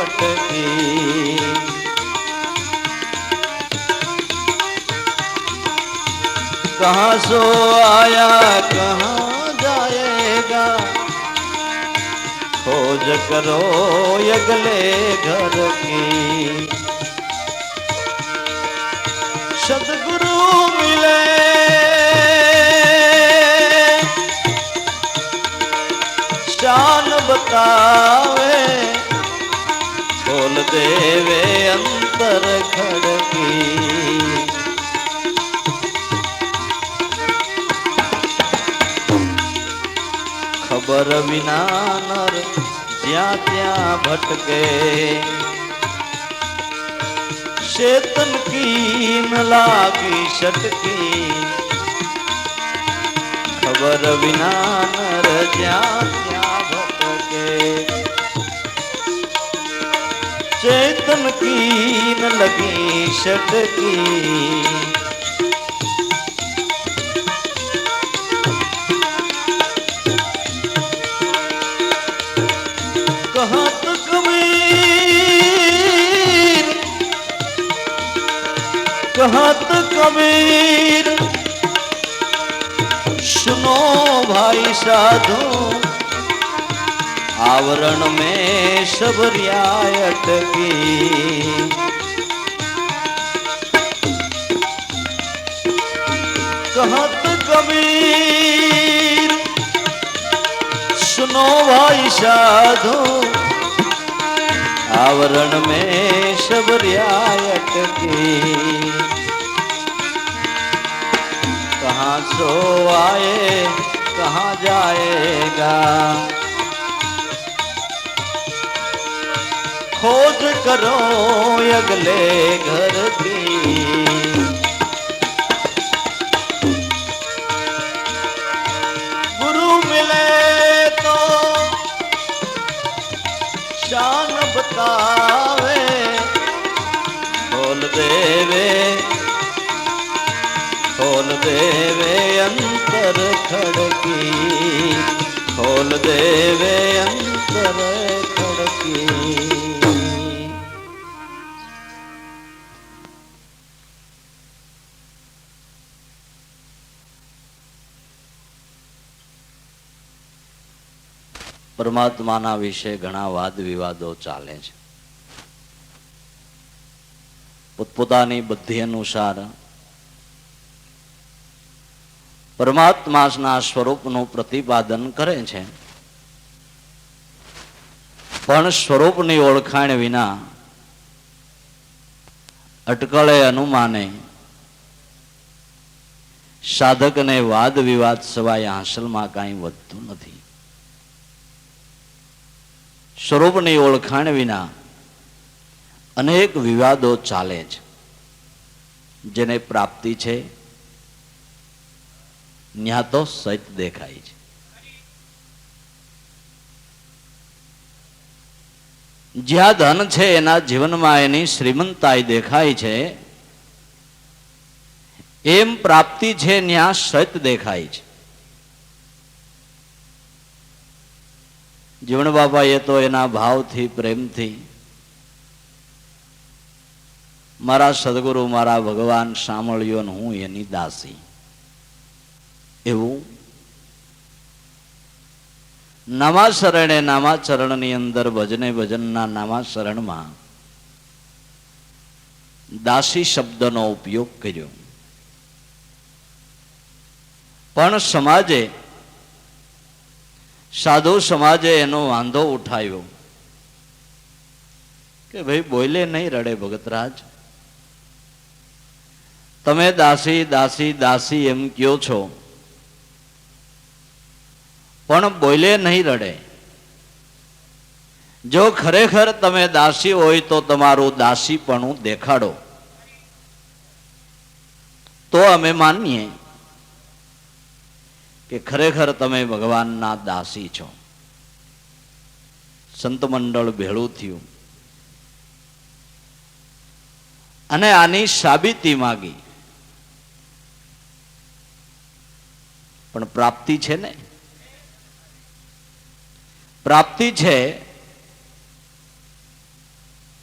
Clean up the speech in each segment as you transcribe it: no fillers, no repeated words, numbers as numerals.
अटकी। कहाँ सो आया कहाँ जाएगा, खोज करो अगले घर की। सदगुरु मिले शान बतावे, खोल देवे अंतर खड़की। खबर विना नर ज्યાં ત્યાં भटके, चेतन की न लागी शटकी। खबर विना नर ज्યાં ત્યાં भटके, चेतन की न लगी शटकी। कहत कबीर, कहत कबीर, सुनो भाई साधु, आवरण में सबरिया अटकी। कहत कबीर, सुनो भाई साधु, आवरण में सबरिया अटकी। कहाँ सो आए कहाँ जाएगा, खोज करो अगले घर की। गुरु मिले तो शान बतावे, खोल देवे अंतर खड़की। खोल देवे अंतर खड़की। પરમાત્માના વિશે ઘણા વાદ વિવાદો ચાલે છે. પોતપોતાની બુદ્ધિ અનુસાર પરમાત્માના સ્વરૂપનું પ્રતિપાદન કરે છે, પણ સ્વરૂપની ઓળખાણ વિના અટકળે અનુમાને સાધકને વાદ વિવાદ સિવાય હાંસલમાં કાંઈ વધતું નથી. સ્વરૂપની ઓળખાણ વિના અનેક વિવાદો ચાલે છે. જેને પ્રાપ્તિ છે ત્યાં તો સત્ય દેખાય છે. જ્યાં ધન છે એના જીવનમાં એની શ્રીમંતાઈ દેખાય છે, એમ પ્રાપ્તિ છે ત્યાં સત્ય દેખાય છે. જીવણ બાપાએ તો એના ભાવથી પ્રેમથી મારા સદગુરુ મારા ભગવાન સાંભળ્યો ને હું એની દાસી, એવું નામાશરણે નામાચરણની અંદર ભજને ભજનના નામાશરણમાં દાસી શબ્દનો ઉપયોગ કર્યો. પણ સમાજે સાધુ સમાજે એનો વાંધો ઉઠાવ્યો કે ભાઈ બોલે નહીં રડે ભગતરાજ, તમે દાસી દાસી દાસી એમ કયો છો પણ બોલે નહીં રડે. જો ખરેખર તમે દાસી હોય તો તમારું દાસીપણું દેખાડો તો અમે માનીએ કે ખરેખર તમે ભગવાનના દાસી છો. સંત મંડળ ભેળું થયું અને આની સાબિતી માગી. પણ પ્રાપ્તિ છે ને, પ્રાપ્તિ છે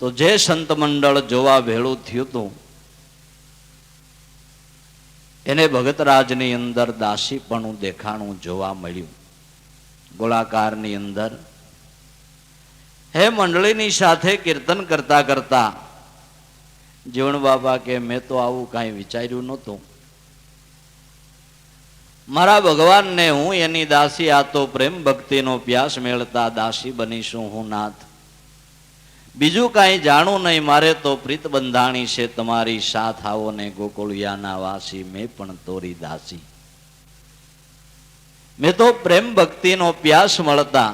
તો જે સંત મંડળ જોવા ભેળું થયું હતું એને ભગતરાજની અંદર દાસીપણું દેખાણું જોવા મળ્યું. ગોળાકારની અંદર હે મંડળીની સાથે કીર્તન કરતા કરતા જીવણ બાબા કે મેં તો આવું કાંઈ વિચાર્યું નહોતું. મારા ભગવાનને હું એની દાસી, આ તો પ્રેમ ભક્તિનો પ્યાસ મેળતા દાસી બનીશું હું નાથ. બીજું કાંઈ જાણું નહીં, મારે તો પ્રીત બંધાણી છે તમારી સાથ. આવો ને ગોકુળિયાના વાસી, મેં પણ તોરી દાસી. મેં તો પ્રેમ ભક્તિનો પ્યાસ મળતા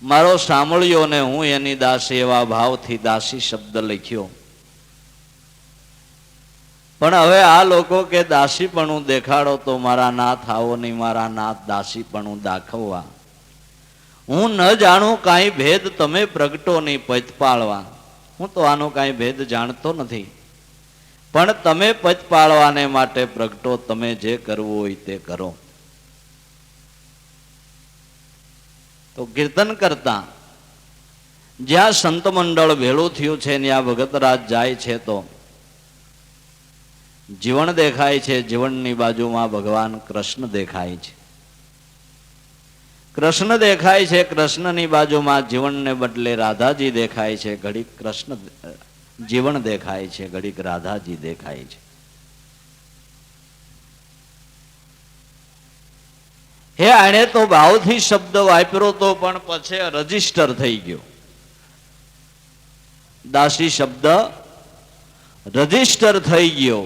મારો સાંભળ્યો ને હું એની દાસી, એવા ભાવથી દાસી શબ્દ લખ્યો. પણ હવે આ લોકો કે દાસીપણું દેખાડો તો મારા નાથ આવો નહીં, મારા નાથ દાસીપણું દાખવવા. હું ન જાણું કાંઈ ભેદ, તમે પ્રગટો નહીં પદ પાળવા. હું તો આનો કાંઈ ભેદ જાણતો નથી, પણ તમે પદ પાળવાને માટે પ્રગટો. તમે જે કરવું હોય તે કરો. તો કીર્તન કરતા જ્યાં સંત મંડળ ભેળું થયું છે ત્યાં ભગતરાજ જાય છે તો જીવન દેખાય છે. જીવનની બાજુમાં ભગવાન કૃષ્ણ દેખાય છે. કૃષ્ણ દેખાય છે, કૃષ્ણની બાજુમાં જીવનને બદલે રાધાજી દેખાય છે. ઘડીક કૃષ્ણ જીવન દેખાય છે, ઘડીક રાધાજી દેખાય છે. હે આણે તો ભાવથી શબ્દ વાપર્યો તો પણ પછી રજીસ્ટર થઈ ગયો. દાસી શબ્દ રજીસ્ટર થઈ ગયો.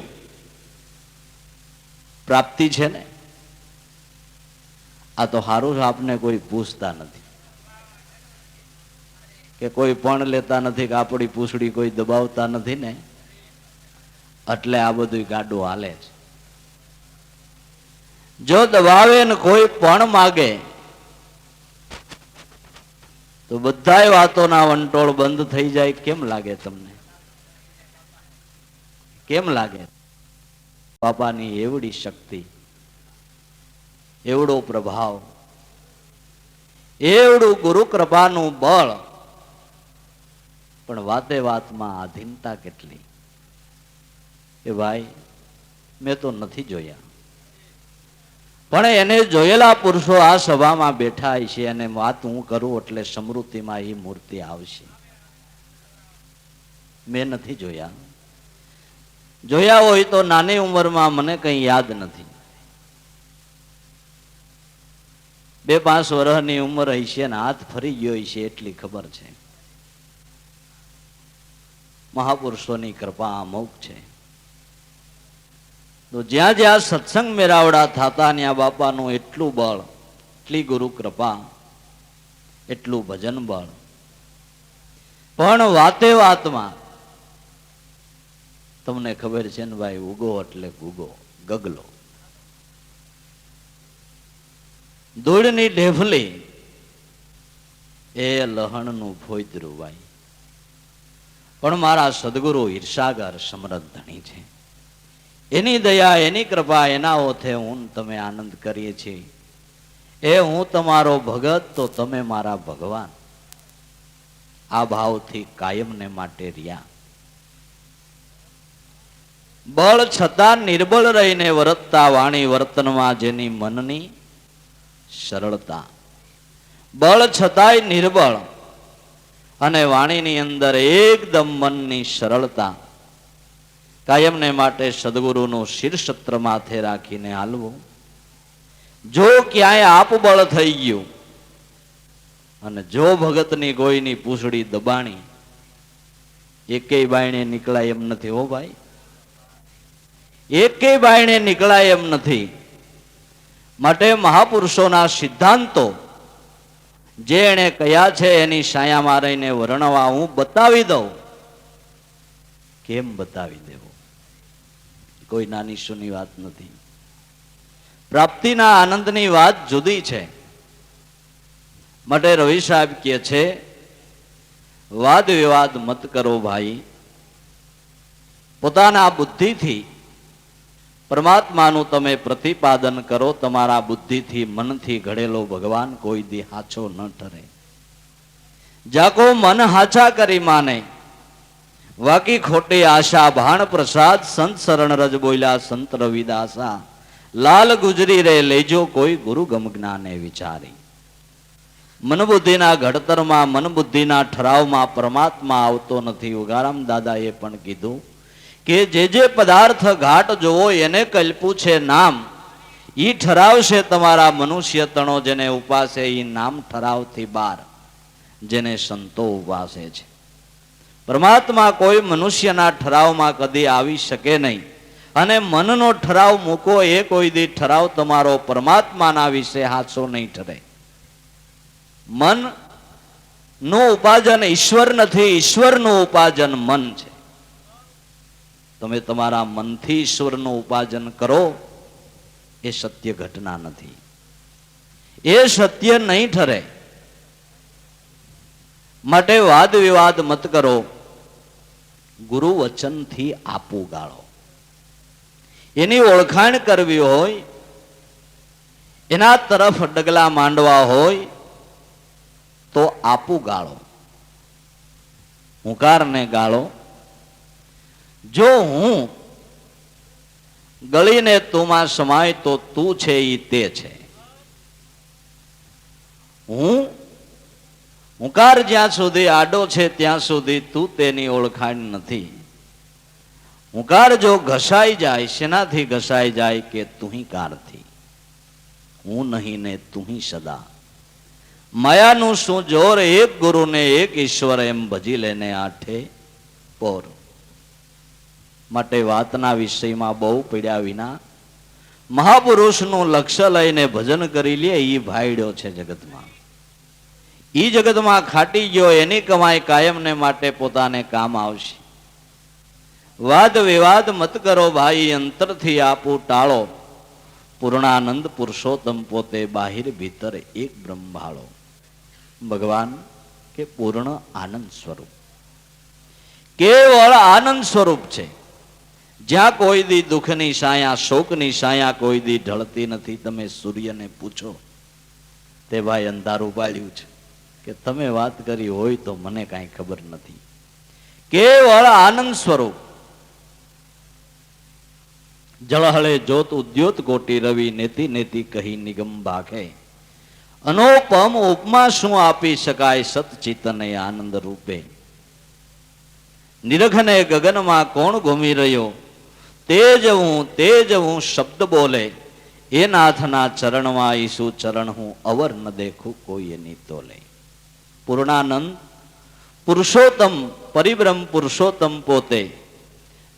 પ્રાપ્તિ છે ને, આ તો સારું આપને કોઈ પૂછતા નથી કે કોઈ પણ લેતા નથી કે આપણી પૂછડી કોઈ દબાવતા નથી ને, એટલે આ બધું ગાડું હાલે છે. જો દબાવે ને કોઈ પણ માગે તો બધાય વાતોના વંટોળ બંધ થઈ જાય. કેમ લાગે તમને? કેમ લાગે? બાપાની એવડી શક્તિ, એવડો પ્રભાવ, એવડું ગુરુ કૃપાનું બળ, પણ વાતે વાતમાં આધીનતા કેટલી. એ ભાઈ મેં તો નથી જોયા, પણ એને જોયેલા પુરુષો આ સભામાં બેઠા છે અને વાત હું કરું એટલે સમૃદ્ધિમાં એ મૂર્તિ આવશે. મેં નથી જોયા. જોયા હોય તો નાની ઉંમરમાં મને કંઈ યાદ નથી. 2-5 વર્ષની ઉંમર હશે ને હાથ ફરી ગયો છે એટલી ખબર છે. મહાપુરુષોની કૃપા અમુક છે. તો જ્યાં જ્યાં સત્સંગ મેળાવડા થતા ત્યાં બાપાનું એટલું બળ, એટલી ગુરુ કૃપા, એટલું ભજન બળ. પણ વાતે વાતમાં તમને ખબર છે ને ભાઈ, ઉગો એટલે ગુગો, ગગલો. ધૂળની ઢેફલી એ લહણનું ફોતરું ભાઈ. પણ મારા સદગુરુ ઈર્ષાગર સમરથ ધણી છે. એની દયા, એની કૃપા, એના ઓથે હું તમે આનંદ કરીએ છીએ. એ હું તમારો ભગત તો તમે મારા ભગવાન. આ ભાવથી કાયમને માટે રહ્યા. બળ છતાં નિર્બળ રહીને વર્તતા વાણી વર્તનમાં જેની મનની સરળતા. બળ છતાંય નિર્બળ અને વાણીની અંદર એકદમ મનની સરળતા. કાયમને માટે સદગુરુનું શીર્ષત્ર માથે રાખીને હાલવું. જો ક્યાંય આપબળ થઈ ગયું અને જો ભગતની કોઈની પૂંછડી દબાણી, એકેય બાયણે નીકળાય એમ નથી. હો ભાઈ, એકેય બાયણે નીકળાય એમ નથી. માટે મહાપુરુષોના સિદ્ધાંતો જે એને કયા છે એની સાયામાં રહીને વર્ણવા હું બતાવી દઉં. કેમ બતાવી દેવો? કોઈ નાની સુની વાત નથી. પ્રાપ્તિના આનંદની વાત જુદી છે. માટે રવિ સાહેબ કહે છે, વાદ વિવાદ મત કરો ભાઈ. પોતાના બુદ્ધિથી પરમાત્માનું તમે પ્રતિપાદન કરો. તમારા બુદ્ધિથી મનથી ઘડેલો ભગવાન કોઈ દી હાચો ન ઠરે. જાકો મન હાચા કરી માને, વાકી ખોટી આશા ભાણ પ્રસાદ, સંત શરણ રજ બોલ્યા સંત રવિદાસા, લાલ ગુજરી રે લેજો કોઈ ગુરુ ગમ જ્ઞાને વિચારી. મન બુદ્ધિના ઘડતરમાં, મન બુદ્ધિના ઠરાવમાં પરમાત્મા આવતો નથી. ઉગારામ દાદાએ પણ કીધું કે જે પદાર્થ ઘાટ જોવો એને કલ્પ્યું છે નામ, ઈ ઠરાવશે તમારા મનુષ્ય તણો. જેને ઉપાસે ઈ નામ ઠરાવથી બાર, જેને સંતો ઉપાસે છે. પરમાત્મા કોઈ મનુષ્યના ઠરાવમાં કદી આવી શકે નહીં. અને મનનો ઠરાવ મૂકો એ કોઈ દી ઠરાવ તમારો પરમાત્માના વિશે હાચો નહીં ઠરે. મન નું ઉપાજન ઈશ્વર નથી, ઈશ્વરનું ઉપાજન મન છે. તમે તમારા મનથી ઈશ્વરનું ઉપાજન કરો એ સત્ય ઘટના નથી, એ સત્ય નહીં ઠરે. માટે વાદ વિવાદ મત કરો, ગુરુ વચનથી આપવું ગાળો. એની ઓળખાણ કરવી હોય, એના તરફ ડગલા માંડવા હોય તો આપવું ગાળો, હુંકારને ગાળો. જો હું ગળીને તુંમાં સમાય તો તું છે ઈ તે છે. હુંકાર જ્યાં સુધી આડો છે ત્યાં સુધી તું તેની ઓળખાણ નથી. હુંકાર જો ઘસાઈ જાય, શેનાથી ઘસાઈ જાય કે તુહીકારથી. હું નહીં ને તુહી સદા. માયાનું શું જોર, એક ગુરુને એક ઈશ્વર એમ ભજી લેને આઠે પોર. માટે વાતના વિષયમાં બહુ પીડ્યા વિના મહાપુરુષનું લક્ષ્ય લઈને ભજન કરી લે એ ભાઈડ્યો છે જગતમાં. ઈ જગતમાં ખાટી ગયો, એની કમાઈ કાયમને માટે પોતાને કામ આવશે. વાદ વિવાદ મત કરો ભાઈ, અંતરથી આપું ટાળો. પૂર્ણાનંદ પુરુષોત્તમ પોતે બાહિર ભીતર એક બ્રહ્માળો. ભગવાન કે પૂર્ણ આનંદ સ્વરૂપ, કેવળ આનંદ સ્વરૂપ છે. જ્યાં કોઈ દી દુઃખની છાયા, શોકની છાયા કોઈ દી ઢળતી નથી. તમે સૂર્યને પૂછો, તે ભાઈ અંધારું પાડ્યું છે કે તમે વાત કરી હોય તો મને કાંઈ ખબર નથી. કેવળ આનંદ સ્વરૂપ. જળહળે જોત ઉદ્યોત કોટી રવિ, નેતિ નેતિ કહી નિગમ ભાખે. અનોપમ ઉપમા શું આપી શકાય સતચિતને આનંદ રૂપે. નિરખને ગગનમાં કોણ ઘૂમી રહ્યો, તેજ હું શબ્દ બોલે. એ નાથના ચરણમાં ઈસુ ચરણ હું અવર ન દેખું કોઈ એની તોલે. પૂર્ણાનંદ પુરુષોત્તમ પરિબ્રહ્મ પુરુષોત્તમ પોતે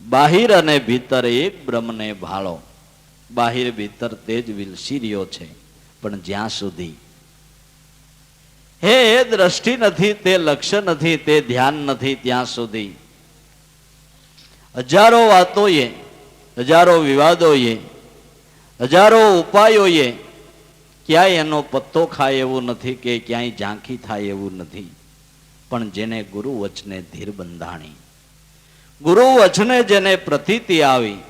બાહિર અને ભીતર એક બ્રહ્મને ભાળો. બાહિર ભીતર તેજ વિલસી રહ્યો છે, પણ જ્યાં સુધી એ દ્રષ્ટિ નથી, તે લક્ષ્ય નથી, તે ધ્યાન નથી, ત્યાં સુધી હજારો વાતોએ, હજારો વિવાદોએ, હજારો ઉપાયોએ ક્યાંય એનો પત્તો ખાય એવું નથી, કે ક્યાંય ઝાંખી થાય એવું નથી. પણ જેને ગુરુ વચને ધીર બંધાણી, ગુરુ વચને જેને પ્રતીતિ આવી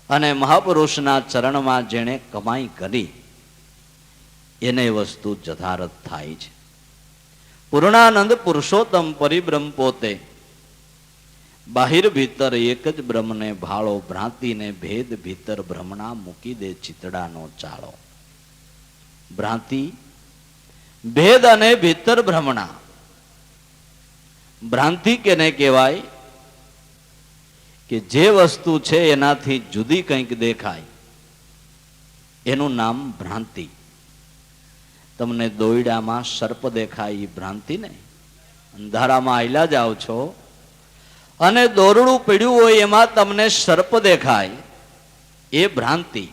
અને મહાપુરુષના ચરણમાં જેણે કમાઈ કરી, એને વસ્તુ જથારત થાય છે. પૂર્ણાનંદ પુરુષોત્તમ પરિબ્રહ્મ પોતે બાહિર ભીતર એક જ બ્રહ્મને ભાળો. ભ્રાંતિને ભેદ ભીતર ભ્રમણા મૂકી દે ચિતડાનો ચાળો. ભ્રાંતિ ભેદ અને ભીતર ભ્રમણા. ભ્રાંતિ કેને કહેવાય કે જે વસ્તુ છે એનાથી જુદી કંઈક દેખાય, એનું નામ ભ્રાંતિ. તમને દોયડામાં સર્પ દેખાય, એ ભ્રાંતિ ને. અંધારામાં આયલા જાઓ છો અને દોરડું પડ્યું હોય એમાં તમને સર્પ દેખાય, એ ભ્રાંતિ.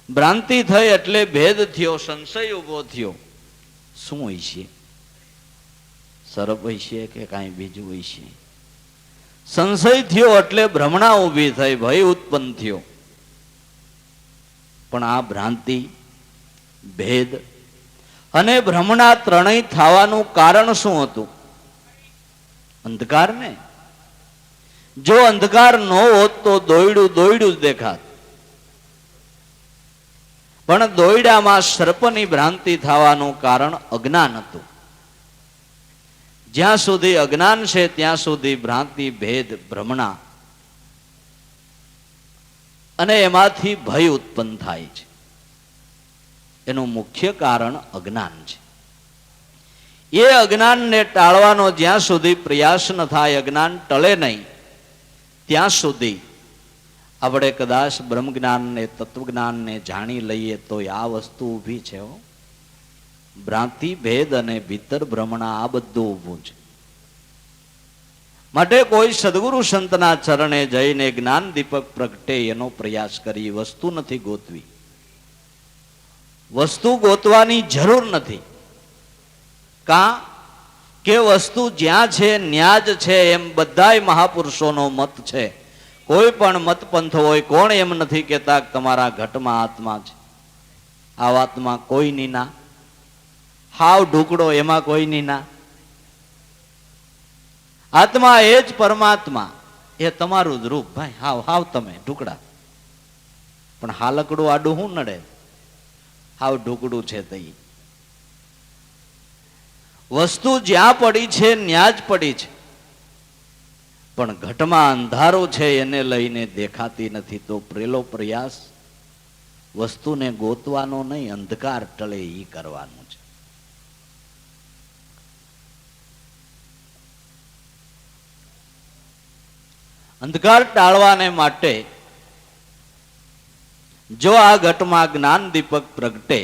ભ્રાંતિ થઈ એટલે ભેદ થયો, સંશય ઉભો થયો. શું હોય છે? સર્પ હોય છે કે કાંઈ બીજું હોય છે? સંશય થયો એટલે ભ્રમણા ઊભી થઈ, ભય ઉત્પન્ન થયો. પણ આ ભ્રાંતિ, ભેદ અને ભ્રમણા ત્રણેય થવાનું કારણ શું હતું? અંધકાર ને. જો અંધકાર ન હોત તો દોયડું દોયડું જ દેખાત. પણ દોયડામાં સર્પની ભ્રાંતિ થવાનું કારણ અજ્ઞાન હતું. જ્યાં સુધી અજ્ઞાન છે ત્યાં સુધી ભ્રાંતિ, ભેદ, ભ્રમણા અને એમાંથી ભય ઉત્પન્ન થાય છે. એનું મુખ્ય કારણ અજ્ઞાન છે. એ અજ્ઞાનને ટાળવાનો જ્યાં સુધી પ્રયાસ ન થાય, અજ્ઞાન ટળે નહીં, ત્યાં સુધી આપણે કદાચ બ્રહ્મ જ્ઞાનને, તત્વજ્ઞાનને જાણી લઈએ તો આ વસ્તુ ઊભી છે. ભ્રાંતિ, ભેદ અને ભીતર ભ્રમણા આ બધું ઊભું છે. માટે કોઈ સદગુરુ સંતના ચરણે જઈને જ્ઞાન દીપક પ્રગટે એનો પ્રયાસ કરી. વસ્તુ નથી ગોતવી, વસ્તુ ગોતવાની જરૂર નથી. કે વસ્તુ જ્યાં છે ન્યા જ છે એમ બધાય મહાપુરુષોનો મત છે. કોઈ પણ મત પંથ હોય, કોણ એમ નથી કહેતા કે તમારા ઘટમાં આત્મા છે. આ વાતમાં કોઈની ના, હાવ ઢુકડો એમાં કોઈની ના. આત્મા એ જ પરમાત્મા, એ તમારું જ રૂપ ભાઈ. હાવ હાવ તમે ઢુકડા, પણ હાલકડું આડું શું નડે? હાવ ઢુકડું છે. તઈ વસ્તુ જ્યાં પડી છે ત્યાં જ પડી છે, પણ ઘટમાં અંધારો છે એને લઈને દેખાતી નથી. તો પેલો પ્રયાસ વસ્તુને ગોતવાનો નહીં, અંધકાર ટળે એ કરવાનું છે. અંધકાર ટાળવાને માટે જો આ ઘટમાં જ્ઞાન દીપક પ્રગટે,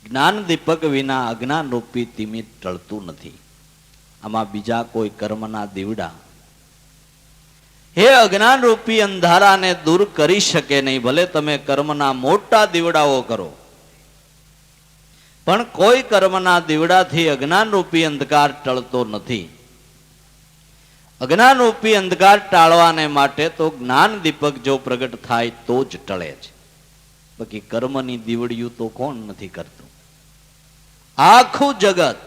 જ્ઞાન દીપક વિના અજ્ઞાન રૂપી તિમિર ટળતું નથી. આમાં બીજા કોઈ કર્મના દીવડા હે અજ્ઞાન રૂપી અંધારાને દૂર કરી શકે નહીં. ભલે તમે કર્મના મોટા દીવડાઓ કરો, પણ કોઈ કર્મના દીવડાથી અજ્ઞાન રૂપી અંધકાર ટળતો નથી. અજ્ઞાન રૂપી અંધકાર ટાળવાને માટે તો જ્ઞાન દીપક જો પ્રગટ થાય તો જ ટળે છે. બાકી કર્મની દીવડિયું તો કોણ નથી કરતું? આખું જગત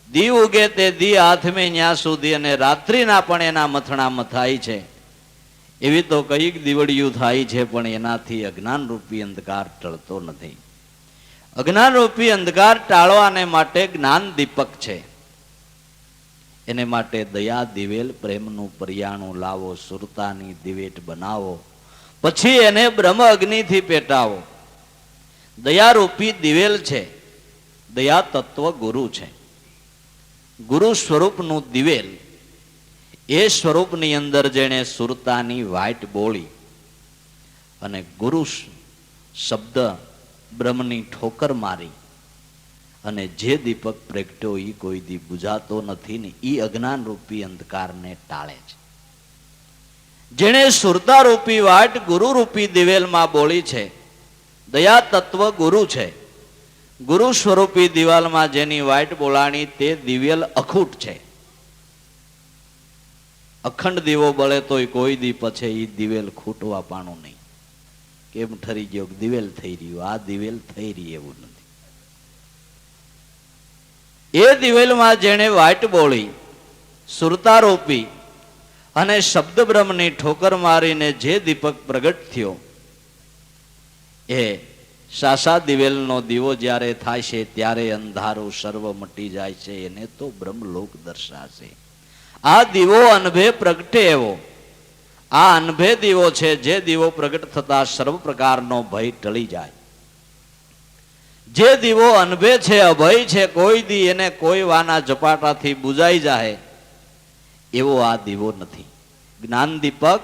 દી ઉગે તે દી હાથમે ન્યા સુધી, અને રાત્રિના પણ એના મથણામાં થાય છે. એવી તો કઈક દીવડિયું થાય છે, પણ એનાથી અજ્ઞાન રૂપી અંધકાર ટળતો નથી. અજ્ઞાન રૂપી અંધકાર ટાળવાને માટે જ્ઞાન દીપક છે. એને માટે દયા દિવેલ પ્રેમનું પર્યાણું લાવો, સુરતાની દિવેટ બનાવો, પછી એને બ્રહ્મ અગ્નિથી પેટાવો. દયારૂપી દિવેલ છે, દયા તત્વ ગુરુ છે. ગુરુ સ્વરૂપનું દિવેલ, એ સ્વરૂપની અંદર જેણે સુરતાની વાટ બોળી અને ગુરુ શબ્દ બ્રહ્મની ઠોકર મારી અને જે દીપક પ્રગટ્યો એ કોઈ દી બુઝાતો નથી ને એ અજ્ઞાન રૂપી અંધકારને ટાળે છે. જેણે સુરતા રૂપી વાટ ગુરુ રૂપી દિવેલમાં બોળી છે, દયા તત્વ ગુરુ છે. ગુરુ સ્વરૂપી દિવાલમાં જેની વાટ બોલાણી તે દિવેલ અખૂટ છે. અખંડ દીવો બળે તોય કોઈ દી પછી એ દિવેલ ખૂટવા પાણું નહીં. કેમ ઠરી ગયો? દિવેલ થઈ રહ્યું. આ દિવેલ થઈ રહી એવું નથી. એ દિવેલમાં જેણે વાટ બોળી સુરતારૂપી અને શબ્દ બ્રહ્મની ઠોકર મારીને જે દીપક પ્રગટ થયો, એ સાસા દિવેલનો દીવો જ્યારે થાય છે ત્યારે અંધારું સર્વ મટી જાય છે. એને તો બ્રહ્મલોક દર્શાશે. આ દીવો અનભે પ્રગટે એવો આ અનભે દીવો છે, જે દીવો પ્રગટ થતા સર્વ પ્રકારનો ભય ટળી જાય. જે દીવો અનભે છે, અભય છે, કોઈ દી એને કોઈ વાના ઝપાટાથી બુજાઈ જાય એવો આ દીવો નથી. જ્ઞાન દીપક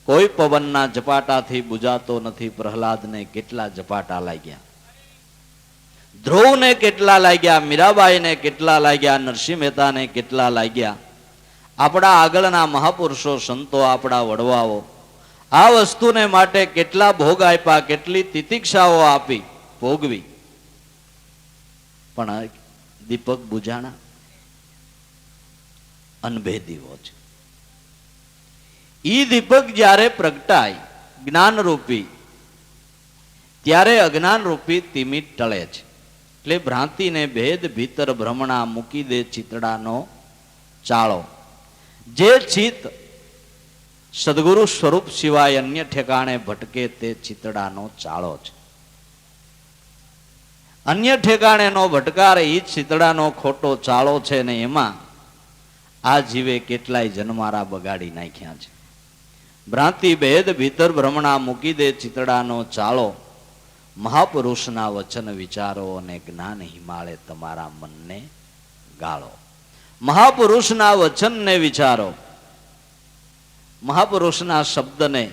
કોઈ પવનના ઝપાટાથી બુજાતો નથી. પ્રહલાદને કેટલા ઝપાટા લાગ્યા, ધ્રુવને કેટલા લાગ્યા, મીરાબાઈને કેટલા લાગ્યા, નરસિંહ મહેતાને કેટલા લાગ્યા. આપણા આગળના મહાપુરુષો સંતો, આપણા વડવાઓ આ વસ્તુને માટે કેટલા ભોગ આપ્યા, કેટલી તિતિક્ષાઓ આપી, ભોગવી, પણ દીપક બુજાણા. અનભે દીવો છે. ઈ દીપક જ્યારે પ્રગટાય જ્ઞાન રૂપી, ત્યારે અજ્ઞાન રૂપી તિમિર ટળે છે. એટલે ભ્રાંતિને ભેદ ભીતર ભ્રમણા મૂકી દે ચિતડાનો ચાળો. જે ચિત્ત સદગુરુ સ્વરૂપ સિવાય અન્ય ઠેકાણે ભટકે તે ચિતડાનો ચાળો છે. અન્ય ઠેકાણેનો ભટકાર એ જ શીતળાનો ખોટો ચાળો છે ને એમાં આ જીવે કેટલાય જન્મારા બગાડી નાખ્યા છે. ભ્રાંતિ ભેદ ભીતર ભ્રમણા મૂકી દે ચિતડાનો ચાળો, મહાપુરુષના વચન વિચારો અને જ્ઞાન હિમાળે તમારા મનને ગાળો. મહાપુરુષના વચનને વિચારો, મહાપુરુષના શબ્દને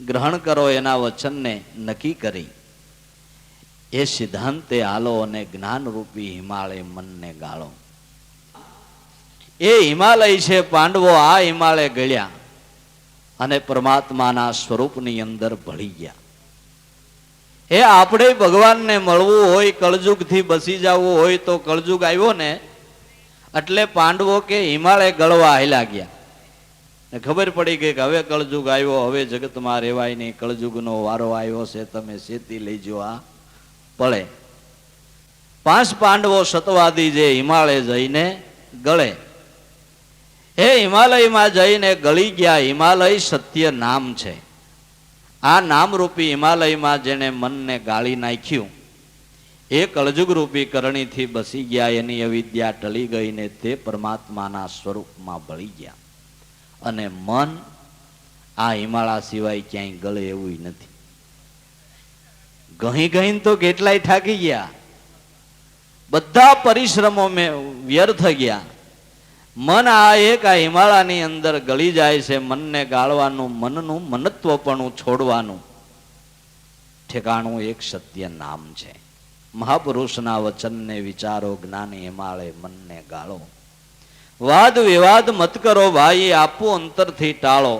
ગ્રહણ કરો, એના વચનને નક્કી કરી એ સિદ્ધાંતે હાલો અને જ્ઞાનરૂપી હિમાલય મનને ગાળો. એ હિમાલય છે પાંડવો આ હિમાલય ગળ્યા અને પરમાત્માના સ્વરૂપની અંદર ભળી ગયા. એ આપણે ભગવાનને મળવું હોય, કળજુગથી બસી જવું હોય તો કળજુગ આવ્યો ને એટલે પાંડવો કે હિમાલય ગળવા હાલ્યા ગયા. ખબર પડી ગઈ કે હવે કળજુગ આવ્યો, હવે જગતમાં રહેવાય નહીં, કળજુગનો વારો આવ્યો છે, તમે શેતી લઈજો આ પડે. 5 પાંડવો સતવાદી જે હિમાલય જઈને ગળે, એ હિમાલયમાં જઈને ગળી ગયા. હિમાલય સત્ય નામ છે. આ નામરૂપી હિમાલયમાં જેને મનને ગાળી નાખ્યું એ કળજુગ રૂપી કરણીથી બસી ગયા. એની અવિદ્યા ટળી ગઈ ને તે પરમાત્માના સ્વરૂપમાં ભળી ગયા. અને મન આ હિમાળા સિવાય ક્યાંય ગળે એવું નથી. ગહી ગહીને તો કેટલાય થાકી ગયા, બધા પરિશ્રમો વ્યર્થ ગયા. મન આ એક આ હિમાળાની અંદર ગળી જાય છે. મનને ગાળવાનું, મનનું મનત્વપણું છોડવાનું ઠેકાણું એક સત્ય નામ છે. મહાપુરુષના વચનને વિચારો, જ્ઞાની હિમાળે મનને ગાળો. વાદ વિવાદ મત કરો ભાઈ, આપો અંતરથી ટાળો.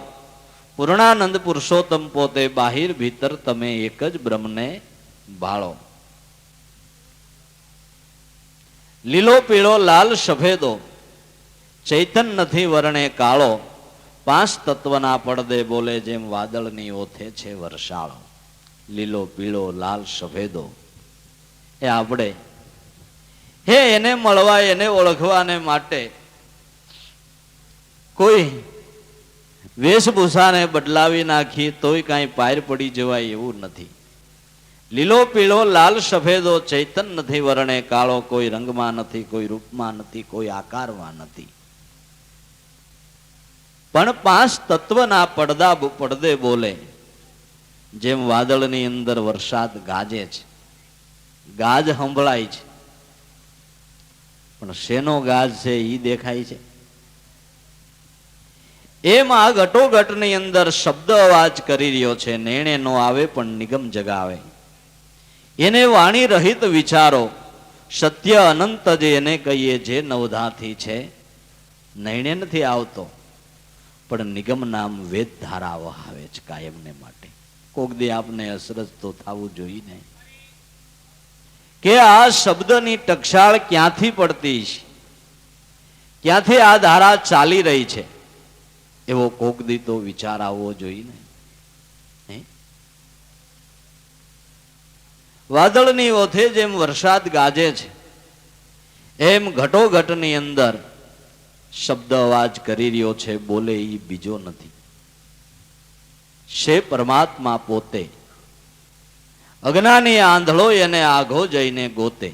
પૂર્ણાનંદ પુરુષોત્તમ પોતે, બાહિર ભીતર તમે એક જ બ્રહ્મને ભાળો. લીલો પીળો લાલ સફેદો ચૈતન નથી વર્ણે કાળો. 5 તત્વના પડદે બોલે જેમ વાદળની ઓથે છે વરસાળો. લીલો પીળો લાલ સફેદો એ આપણે હે એને મળવા, એને ઓળખવાને માટે કોઈ વેશભૂષાને બદલાવી નાખી તોય કાંઈ પાર પડી જવાય એવું નથી. લીલો પીળો લાલ સફેદો ચૈતન નથી વર્ણે કાળો. કોઈ રંગમાં નથી, કોઈ રૂપમાં નથી, કોઈ આકારમાં નથી. પણ 5 તત્વના પડદે બોલે જેમ વાદળની અંદર વરસાદ ગાજે છે. ગાજ સંભળાય છે પણ શેનો ગાજ છે એ દેખાય છે. એમાં ઘટોઘટની અંદર શબ્દ અવાજ કરી રહ્યો છે. નેણે નો આવે પણ નિગમ જગાવે. એને વાણી રહિત વિચારો, સત્ય અનંત જે એને કહીએ જે નવધાથી છે. નૈણે નથી આવતો પણ નિગમ નામ વેદ ધારા વહાવે છે કાયમને માટે. કોક દી આપને અસરજ તો થવું જોઈએ ને કે આ શબ્દની ટકશાળ ક્યાંથી પડતી છે, ક્યાંથી આ ધારા ચાલી રહી છે, એવો કોક દી તો વિચાર આવવો જોઈએ ને. વાદળની ઓથે જેમ વરસાદ ગાજે છે એમ ઘટોઘટની અંદર શબ્દ અવાજ કરી રહ્યો છે. બોલે એ બીજો નથી, છે પરમાત્મા પોતે. અજ્ઞાની આંધળો એને આઘો જઈને ગોતે.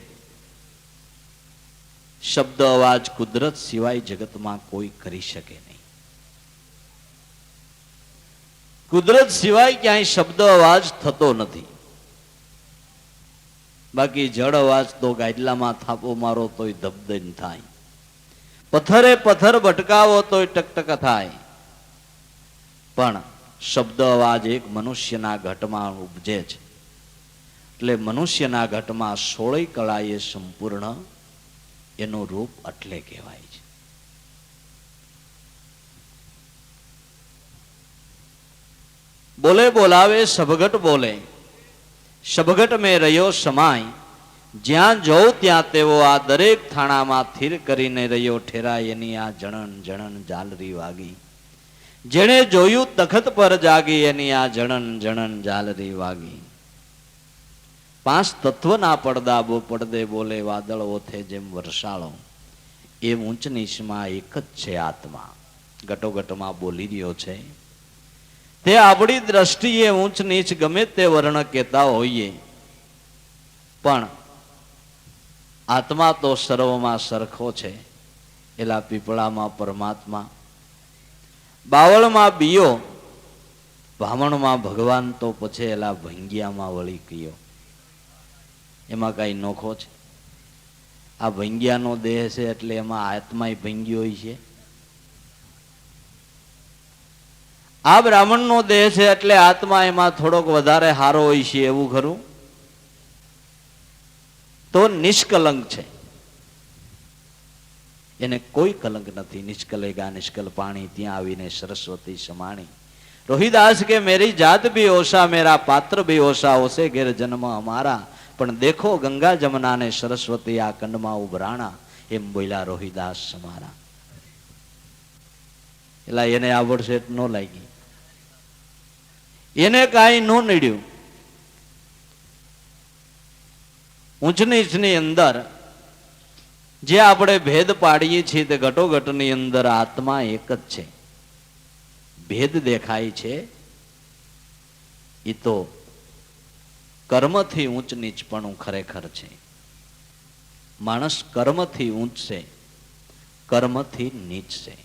શબ્દ અવાજ કુદરત સિવાય જગતમાં કોઈ કરી શકે નહીં. કુદરત સિવાય ક્યાંય શબ્દ અવાજ થતો નથી. બાકી જળ અવાજ તો ગાડલામાં થાપો મારો તોય ધબધન થાય, પથ્થરે પથ્થર ભટકાવો તોય ટકટક થાય. પણ શબ્દ અવાજ એક મનુષ્યના ઘટમાં ઉપજે છે એટલે મનુષ્યના ઘટમાં 16 કળાએ સંપૂર્ણ એનું રૂપ એટલે કહેવાય છે. બોલે બોલાવે સભગટ બોલે, સભગટ મેં રહ્યો સમાય. જ્યાં જઉં ત્યાં તેવો આ દરેક થાણામાં થીર કરીને રહ્યો ઠેરાય. એની આ જણન જણન ઝાલરી વાગી. જેણે જોયું તખત પર જાગી. એની આ જણન જણન ઝાલરી વાગી. 5 તત્વના પડદે બોલે વાદળ ઓથે જેમ વરસાળો. એ ઊંચ નીચમાં એક જ છે આત્મા. ઘટોઘટમાં બોલી રહ્યો છે. તે આપણી દ્રષ્ટિએ ઊંચ નીચ ગમે તે વર્ણ કહેતા હોઈએ પણ આત્મા તો સર્વમાં સરખો છે. એલા પીપળામાં પરમાત્મા, બાવળમાં બીયો, ભામણમાં ભગવાન, તો પછી એલા ભંગિયામાં વળી કયો. એમાં કઈ નોખો છે? આ ભંગિયાનો દેહ છે એટલે એમાં આત્માય ભંગી હોય છે. આ બ્રાહ્મણનો દેહ છે એટલે આત્મા એમાં થોડોક વધારે હારો હોય છે એવું ખરું? તો નિષ્કલંક છે, એને કોઈ કલંક નથી. નિષ્કલેગા નિષ્કલ પાણી, ત્યાં આવીને સરસ્વતી સમાણી. રોહિદાસ કે મેરી જાત ભી ઓછા, મેરા પાત્ર ભી ઓછા, ઓસે ઘેર જન્મ અમારા, પણ દેખો ગંગા જમના ને સરસ્વતી આ કંડમાં ઉભરાણા, એમ બોલ્યા રોહિદાસ સમારા. એટલે એને આવડશે ન લાગી, એને કાંઈ ન નડ્યું. ઊંચ નીચની અંદર જે આપણે ભેદ પાડીએ છીએ તે ઘટોઘટની અંદર આત્મા એક જ છે. ભેદ દેખાય છે એ તો કર્મથી ઊંચ નીચપણું ખરેખર છે. માણસ કર્મથી ઊંચ છે, કર્મથી નીચ છે.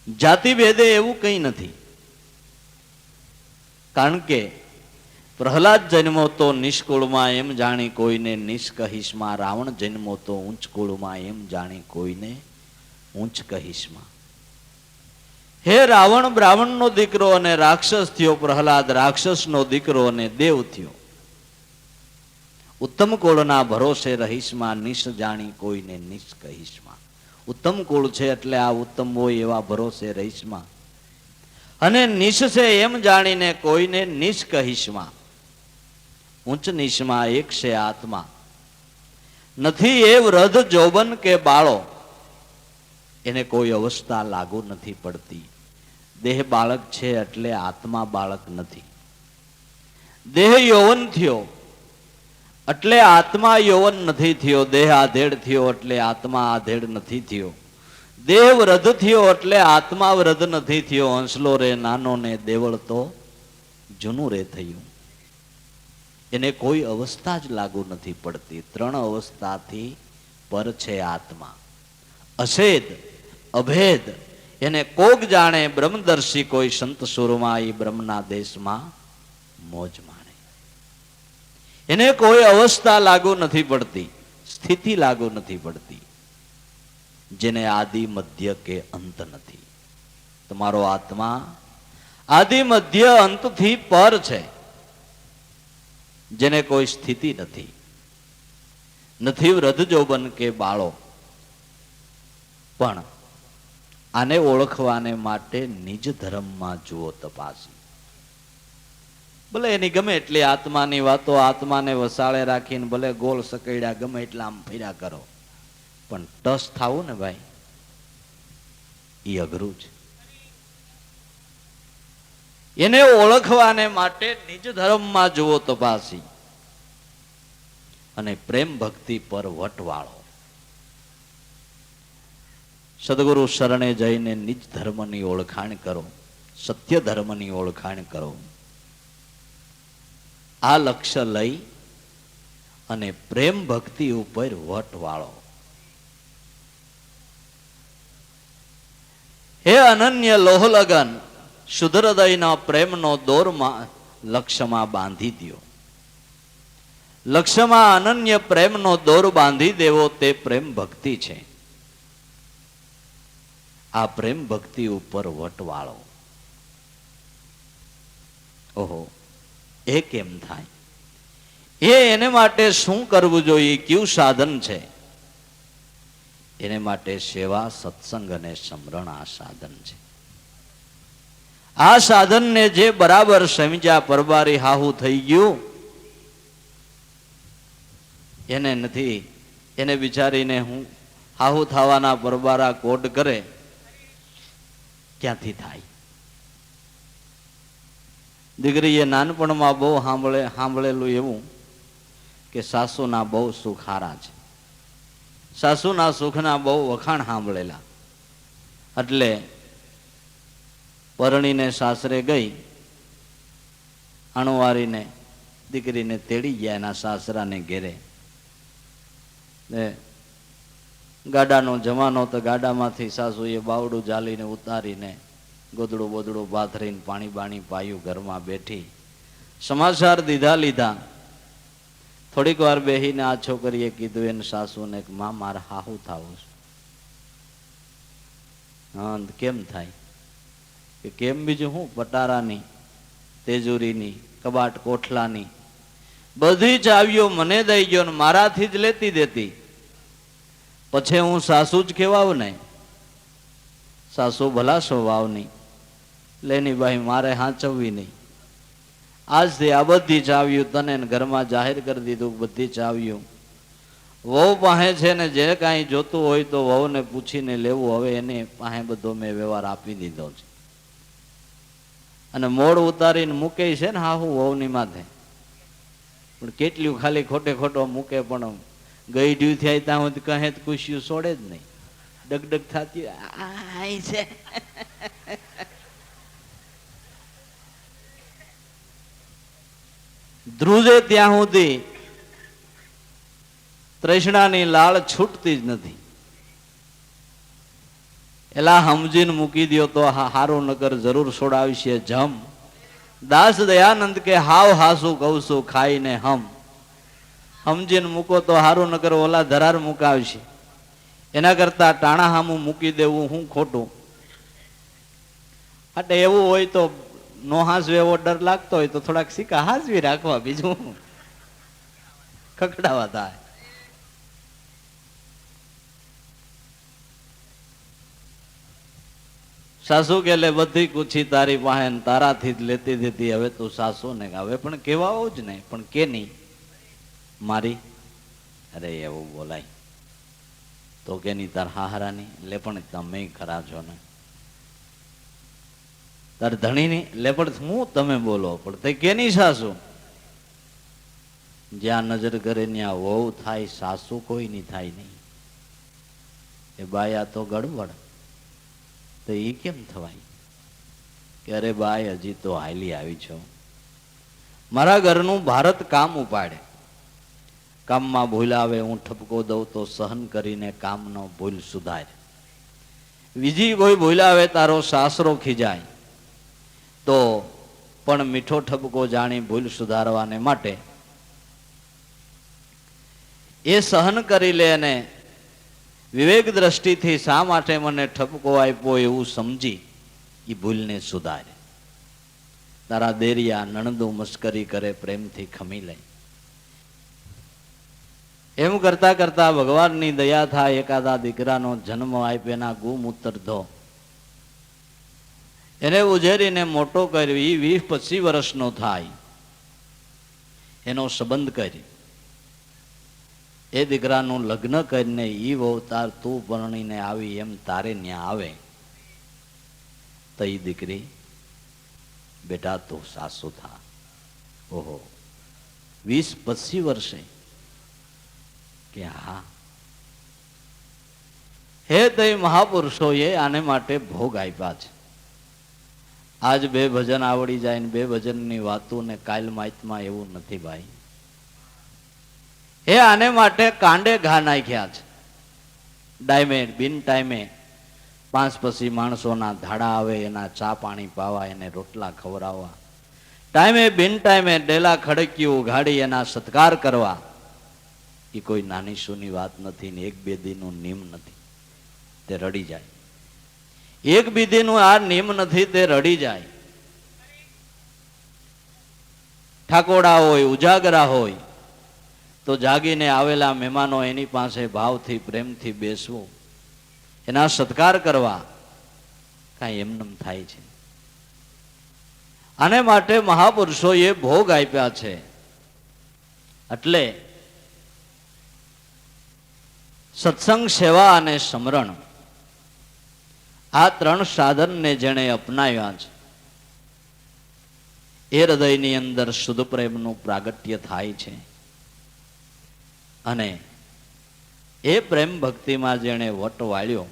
જાતિ ભેદે એવું કંઈ નથી. કારણ કે પ્રહલાદ જન્મો તો નિષ્કુળમાં, એમ જાણી કોઈને નીચ કહીશમાં. રાવણ જન્મો તો ઊંચ કુળમાં, એમ જાણી કોઈને ઊંચ કહીશમાં. હે રાવણ બ્રાહ્મણનો દીકરો અને રાક્ષસ થયો, પ્રહલાદ રાક્ષસનો દીકરો અને દેવ થયો. ઉત્તમ કુળના ભરોસે રહીશમાં, નીચ જાણી કોઈને નીચ કહીશમાં. ઉત્તમ કુળ છે એટલે આ ઉત્તમ હોય એવા ભરોસે રહીશમાં, અને નીચ છે એમ જાણીને કોઈને નીચ કહીશમાં. ઊંચ નીચમાં એક છે આત્મા, નથી એ વૃદ્ધ જોબન કે બાળો, એને કોઈ અવસ્થા લાગુ નથી પડતી. દેહ બાળક છે એટલે આત્મા બાળક નથી. દેહ યૌવન થયો એટલે આત્મા યૌવન નથી થયો. દેહ આધેડ થયો એટલે આત્મા આધેડ નથી થયો. દેહ વૃદ્ધ થયો એટલે આત્મા વૃદ્ધ નથી થયો. હંસલો રે નાનો ને દેવળ તો જૂનું રે થયું. એને કોઈ અવસ્થા જ લાગુ નથી પડતી. ત્રણ અવસ્થાથી પર છે આત્મા. અછેદ અભેદ એને કોક જાણે, બ્રહ્મદર્શી કોઈ સંત સુરમાં, એ બ્રહ્મના દેશમાં મોજ માણે. એને કોઈ અવસ્થા લાગુ નથી પડતી, સ્થિતિ લાગુ નથી પડતી, જેને આદિ મધ્ય કે અંત નથી. તમારો આત્મા આદિ મધ્ય અંતથી પર છે, જેને કોઈ સ્થિતિ નથી. નથી વૃદ્ધ જોબન કે બાળો. પણ આને ઓળખવાને માટે નિજ ધર્મમાં જુઓ તપાસી. ભલે એની ગમે એટલી આત્માની વાતો, આત્માને વસાળે રાખીને ભલે ગોળ સકડ્યા ગમે એટલા આમ ફર્યા કરો, પણ ટસ થાવું ને ભાઈ, એ અઘરું છે. એને ઓળખવાને માટે નિજ ધર્મમાં જુઓ તપાસી, અને પ્રેમ ભક્તિ પર વટવાળો. સદગુરુ શરણે જઈને નિજ ધર્મની ઓળખાણ કરો, સત્ય ધર્મની ઓળખાણ કરો. આ લક્ષ્ય લઈ અને પ્રેમ ભક્તિ ઉપર વટવાળો. હે અનન્ય લોહ લગન, શુદ્ધ હૃદયના પ્રેમનો દોરમાં લક્ષ્યમાં બાંધી દો. લક્ષ્યમાં અનન્ય પ્રેમનો દોર બાંધી દેવો તે પ્રેમ ભક્તિ છે. આ પ્રેમ ભક્તિ ઉપર વટવાળો. ઓહો, એ કેમ થાય? એને માટે શું કરવું જોઈએ? કયું સાધન છે? એને માટે સેવા, સત્સંગ અને સમરણ આ સાધન છે. આ સાધનને જે બરાબર સમજ્યા, પરબારી હાહુ થઈ ગયું, એને નથી. એને વિચારીને હું હાહુ થવાના પરબારા કોડ કરે, ક્યાંથી થાય? દીકરીએ નાનપણમાં બહુ સાંભળેલું એવું કે સાસુના બહુ સુખ હારા છે. સાસુના સુખના બહુ વખાણ સાંભળેલા. એટલે પરણીને સાસરે ગઈ, અણુવારીને દીકરીને તેડી ગયા એના સાસરાને ઘેરે. ને ગાડાનો જમાનો તો ગાડામાંથી સાસુએ બાવડું જાલીને ઉતારીને ગોદડું બોદડું પાથરીને પાણી બાણી પાયું, ઘરમાં બેઠી સમાચાર દીધા લીધા. થોડીક વાર બેહીને આ છોકરીએ કીધું એને સાસુને કે માં મારે હાહુ થાવું છે. હા કેમ થાય? કે કેમ બીજું હું, પટારાની તેજુરીની કબાટ કોઠલાની બધી ચાવીઓ મને દઈ ગયો ને મારાથી જ લેતી દેતી, પછી હું સાસુ જ કહેવાવ ને? સાસુ ભલા સ્વભાવની, લેની ભાઈ મારે હાચવવી નહીં. આજથી આ બધી ચાવીઓ તને ઘરમાં જાહેર કરી દીધું, બધી ચાવીઓ વહુ પાસે છે ને જે કાંઈ જોતું હોય તો વહુને પૂછીને લેવું. હવે એને પાસે બધો મેં વ્યવહાર આપી દીધો છે. અને મોડ ઉતારીને મૂકે છે ને હાહુ વહુની માથે, પણ કેટલું ખાલી ખોટે ખોટો મૂકે, પણ ગઈડ્યું થાય ત્યાં સુધી કહે તો ખુશીઓ છોડે જ નહીં. ડગડગ થતી છે. ધ્રુજે ત્યાં સુધી તૃષ્ણાની લાળ છૂટતી જ નથી. એલા સમજીને મૂકી દો તો હારું, નગર જરૂર છોડાવશે જમ. દાસ દયાનંદ કે હાવ હાસુ કહું છું ખાઈને હમ. સમજીને મૂકો તો હારું, નગર ઓલા ધરાર મુકાવશે. એના કરતા ટાણા હામું મૂકી દેવું હું ખોટું. એટલે એવું હોય તો નો હાસવે એવો ડર લાગતો હોય તો થોડાક સિક્કા હાસવી રાખવા, બીજું ખખડાવા થાય. સાસુ કે લે બધી કુછી તારી પાસે તારાથી જ લેતી દેતી, હવે તું સાસુ ને હવે પણ કેવાઓ જ નહીં, પણ કે નહીં મારી. અરે એવું બોલાય તો કે નહીં તાર હાહરાની? લે પણ તમે ખરા છો ને. તાર ધણીની? લે પણ હું તમે બોલો, પણ તે કે નહીં સાસુ? જ્યાં નજર કરે ત્યાં વહુ થાય, સાસુ કોઈ નહીં થાય નહીં. એ બાયા તો ગડબડ. તો એ કેમ થવાય? કે અરે બાય હજી તો હાલી આવી છો, મારા ઘરનું ભારત કામ ઉપાડે. કામમાં ભૂલ આવે હું ઠપકો દઉં તો સહન કરીને કામનો ભૂલ સુધારે. બીજી કોઈ ભૂલ આવે તારો સાસરો ખીજાય તો પણ મીઠો ઠપકો જાણી ભૂલ સુધારવાને માટે એ સહન કરી લે અને વિવેક દ્રષ્ટિથી શા માટે મને ઠપકો આપ્યો એવું સમજી એ ભૂલને સુધારે. તારા દેરિયા નણંદો મસ્કરી કરે, પ્રેમથી ખમી લે. એમ કરતા કરતા ભગવાનની દયા થાય, એકાદા દીકરાનો જન્મ આપ્યો, એના ગુમૂત્ર ધો, એને ઉજેરીને મોટો કર્યો. એ 20-25 વર્ષનો થાય, એનો સંબંધ કરી, એ દીકરાનું લગ્ન કરીને ઈ અવતાર તું પરણીને આવી એમ તારે ન્યા આવે તો એ દીકરી બેટા તું સાસુ થા. ઓહો 20-25 વર્ષે કે હા. હે તે મહાપુરુષોએ આને માટે ભોગ આપ્યા છે. આજ 2 ભજન આવડી જાય ને 2 ભજનની વાતો ને કાલ માહિતમાં એવું નથી ભાઈ. એ આને માટે કાંડે ઘા નાખ્યા છે. ડાયમે બિન ટાઈમે 5 પછી માણસોના ધાડા આવે, એના ચા પાણી પાવા, એને રોટલા ખવડાવવા, ટાઈમે બિન ટાઈમે ડેલા ખડકીઓ ઉઘાડી એના સત્કાર કરવા. એ કોઈ નાની સૂની વાત નથી ને 1-2 દીનું નિયમ નથી, તે રડી જાય. 1-2 દીનું આ નિયમ નથી, તે રડી જાય. ઠાકોડા હોય, ઉજાગરા હોય તો જાગીને આવેલા મહેમાનો એની પાસે ભાવથી પ્રેમથી બેસવું, એના સત્કાર કરવા. કાંઈ એમનેમ થાય છે? આને માટે મહાપુરુષોએ ભોગ આપ્યા છે. એટલે સત્સંગ, સેવા અને સ્મરણ, આ 3 સાધનને જેણે અપનાવ્યા છે એ હૃદયની અંદર શુદ્ધ પ્રેમનું પ્રાગટ્ય થાય છે. અને એ પ્રેમ ભક્તિમાં જેણે વટ વાળ્યો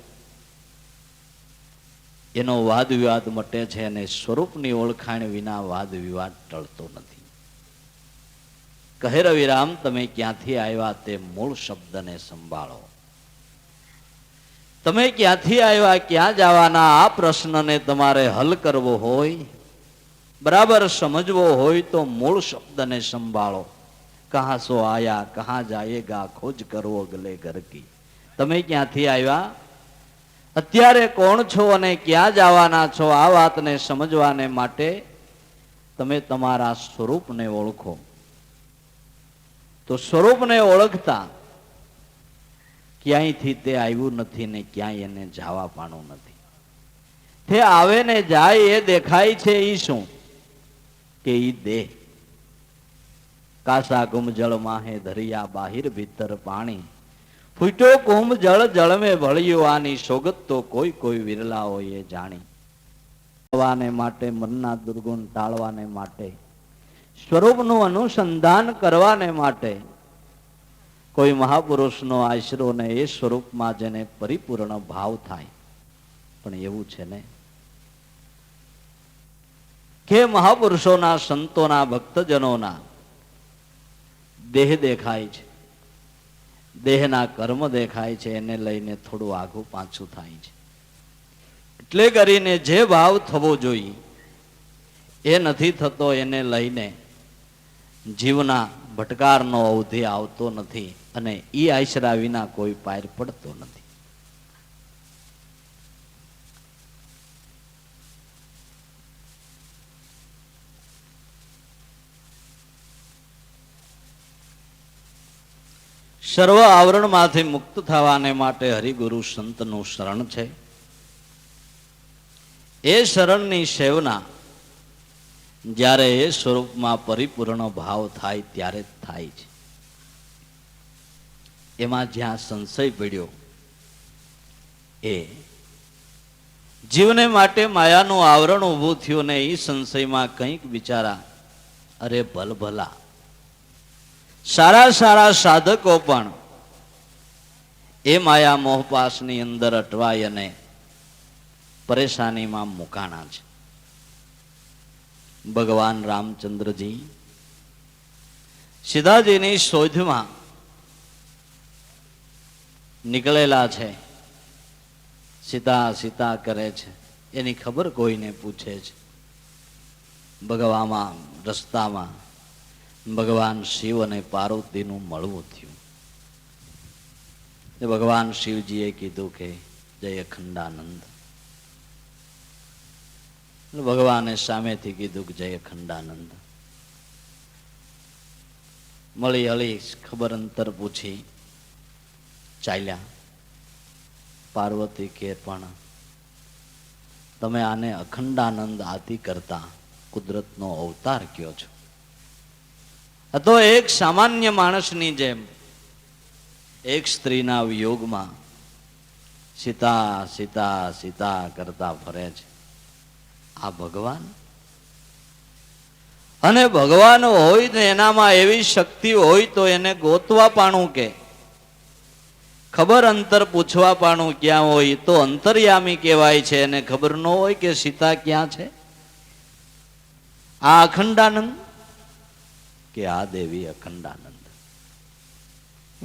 એનો વાદ વિવાદ મટે છે, અને સ્વરૂપની ઓળખાણ વિના વાદ વિવાદ ટળતો નથી. કહે રવિરામ તમે ક્યાંથી આવ્યા તે મૂળ શબ્દને સંભાળો. તમે ક્યાંથી આવ્યા, ક્યાં જવાના, આ પ્રશ્નને તમારે હલ કરવો હોય, બરાબર સમજવો હોય તો મૂળ શબ્દને સંભાળો. કહા સો આયા કહા જાયેગા ખોજ કરવો ગલે ઘર કી. તમે ક્યાંથી આવ્યા, અત્યારે કોણ છો અને ક્યાં જવાના છો, આ વાતને સમજવાને માટે તમે તમારા સ્વરૂપને ઓળખો. તો સ્વરૂપને ઓળખતા ક્યાંયથી તે આવ્યું નથી ને ક્યાંય એને જવા પાણું નથી. તે આવે ને જાય એ દેખાય છે ઈ શું કે ઈ દેહ. કાસા ગુમ જળ માહે ધરિયા બાહિર ભીતર પાણી, ફૂટ્યો કુંભ જળ જળ મેં ભળ્યું આની સોગત તો કોઈ કોઈ વિરલા હોય એ જાણી. વાને માટે મનના દુર્ગુણ ટાળવાને માટે, સ્વરૂપનું અનુસંધાન કરવાને માટે કોઈ મહાપુરુષનો આશરો ને એ સ્વરૂપમાં જેને પરિપૂર્ણ ભાવ થાય. પણ એવું છે ને કે મહાપુરુષોના, સંતોના, ભક્તજનોના દેહ દેખાય છે, દેહના કર્મ દેખાય છે, એને લઈને થોડું આઘું પાછું થાય છે. એટલે કરીને જે ભાવ થવો જોઈએ એ નથી થતો, એને લઈને જીવના ભટકારનો અવધિ આવતો નથી અને ઈ આશરા વિના કોઈ પાર પડતો નથી. સર્વ આવરણમાંથી મુક્ત થવાને માટે હરિગુરુ સંતનું શરણ છે. એ શરણની સેવના જ્યારે એ સ્વરૂપમાં પરિપૂર્ણ ભાવ થાય ત્યારે જ થાય છે. એમાં જ્યાં સંશય પડ્યો એ જીવને માટે માયાનું આવરણ ઊભું થયું ને એ સંશયમાં કંઈક બિચારા, અરે ભલભલા સારા સારા સાધકો પણ એ માયા મોહપાસની અંદર અટવાય અને પરેશાનીમાં મુકાણા છે. ભગવાન રામચંદ્રજી સીતાજીની શોધમાં નીકળેલા છે. સીતા સીતા કરે છે, એની ખબર કોઈને પૂછે છે. ભગવામાં રસ્તામાં ભગવાન શિવ અને પાર્વતીનું મળવું થયું. ભગવાન શિવજીએ કીધું કે જય અખંડાનંદ. ભગવાને સામેથી કીધું કે જય અખંડાનંદ. મળી હળી ખબર અંતર પૂછી ચાલ્યા. પાર્વતી કે પણ તમે આને અખંડાનંદ આદિ કરતા કુદરતનો અવતાર કયો છો. આ તો એક સામાન્ય માણસની જેમ એક સ્ત્રીના વિયોગમાં સીતા સીતા સીતા કરતા ફરે છે. આ ભગવાન, અને ભગવાન હોય ને એનામાં એવી શક્તિ હોય તો એને ગોતવા પાણું કે ખબર અંતર પૂછવા પાણું ક્યાં હોય તો અંતર્યામી કહેવાય છે. એને ખબર ન હોય કે સીતા ક્યાં છે. આ અખંડાનંદ કે આ દેવી અખંડાનંદ.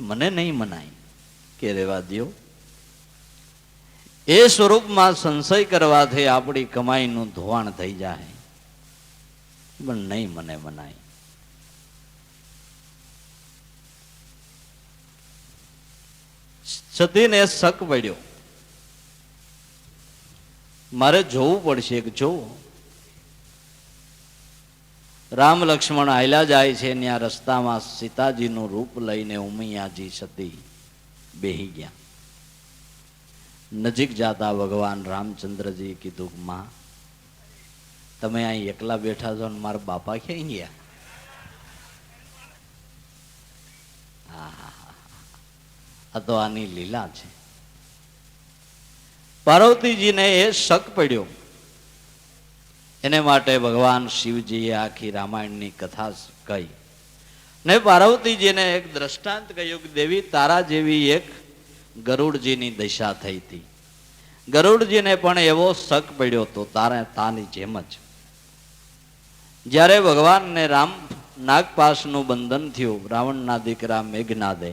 મને નહીં મનાય કે રેવા દ્યો. એ સ્વરૂપમાં સંશય કરવાથી આપણી કમાઈનું ધોવાણ થઈ જાય, પણ નહીં મને મનાય. સતીને શક પડ્યો, મારે જોવું પડશે કે જોવો. રામ લક્ષ્મણ હાલ્યા જાય છે, ત્યાં રસ્તામાં સીતાજીનું રૂપ લઈને ઉમૈયાજી સતી બેહી ગયા. નજીક જાતા ભગવાન રામચંદ્રજી કીધું, માં તમે અહીં એકલા બેઠા છો ને મારા બાપા ક્યાં ગયા? આ તો આની લીલા છે. પાર્વતીજીને એ શક પડ્યો. એને માટે ભગવાન શિવજીએ આખી રામાયણની કથા કહી ને પાર્વતીજીને એક દ્રષ્ટાંત કહ્યું કે દેવી તારા જેવી એક ગરુડજીની દશા થઈ હતી. ગરુડજીને પણ એવો શક પડ્યો તો તારે તાની જેમ જ. જ્યારે ભગવાનને રામ નાગપાશનું બંધન થયું. રાવણના દીકરા મેઘનાદે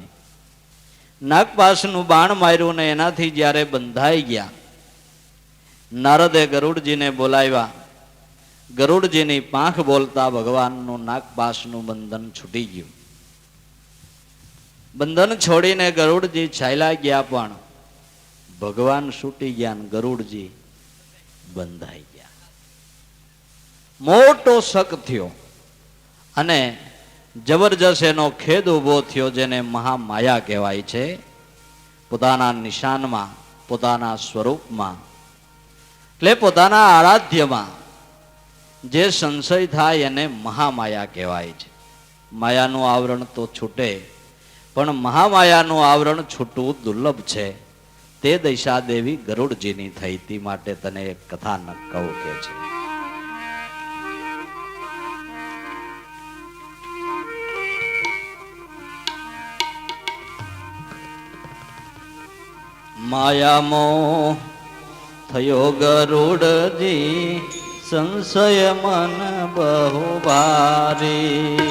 નાગપાશનું બાણ માર્યું ને એનાથી જ્યારે બંધાઈ ગયા, નારદે ગરુડજીને બોલાવ્યા. ગરુડજીની પાંખ બોલતા ભગવાનનું નાગપાશનું બંધન છૂટી ગયું. બંધન છોડીને ગરુડજી ચાલ્યા ગયા, પણ ભગવાન છૂટી ગયા ને ગરુડજી બંધાઈ ગયા. મોટો શક થયો અને જબરજસ્ત એનો ખેદ ઉભો થયો, જેને મહામાયા કહેવાય છે. પોતાના નિશાનમાં, પોતાના સ્વરૂપમાં, એટલે પોતાના આરાધ્યમાં જે સંશય થાય એને મહામાયા કહેવાય છે. માયાનું આવરણ તો છૂટે, પણ મહામાયાનું આવરણ છૂટવું દુર્લભ છે. તે દશા દેવી ગરુડજીની થઈ હતી. માટે તને એક કથાનક કહું કે છે. માયામોહ થયો ગરુડજી, સંશય મન બહુ ભારી.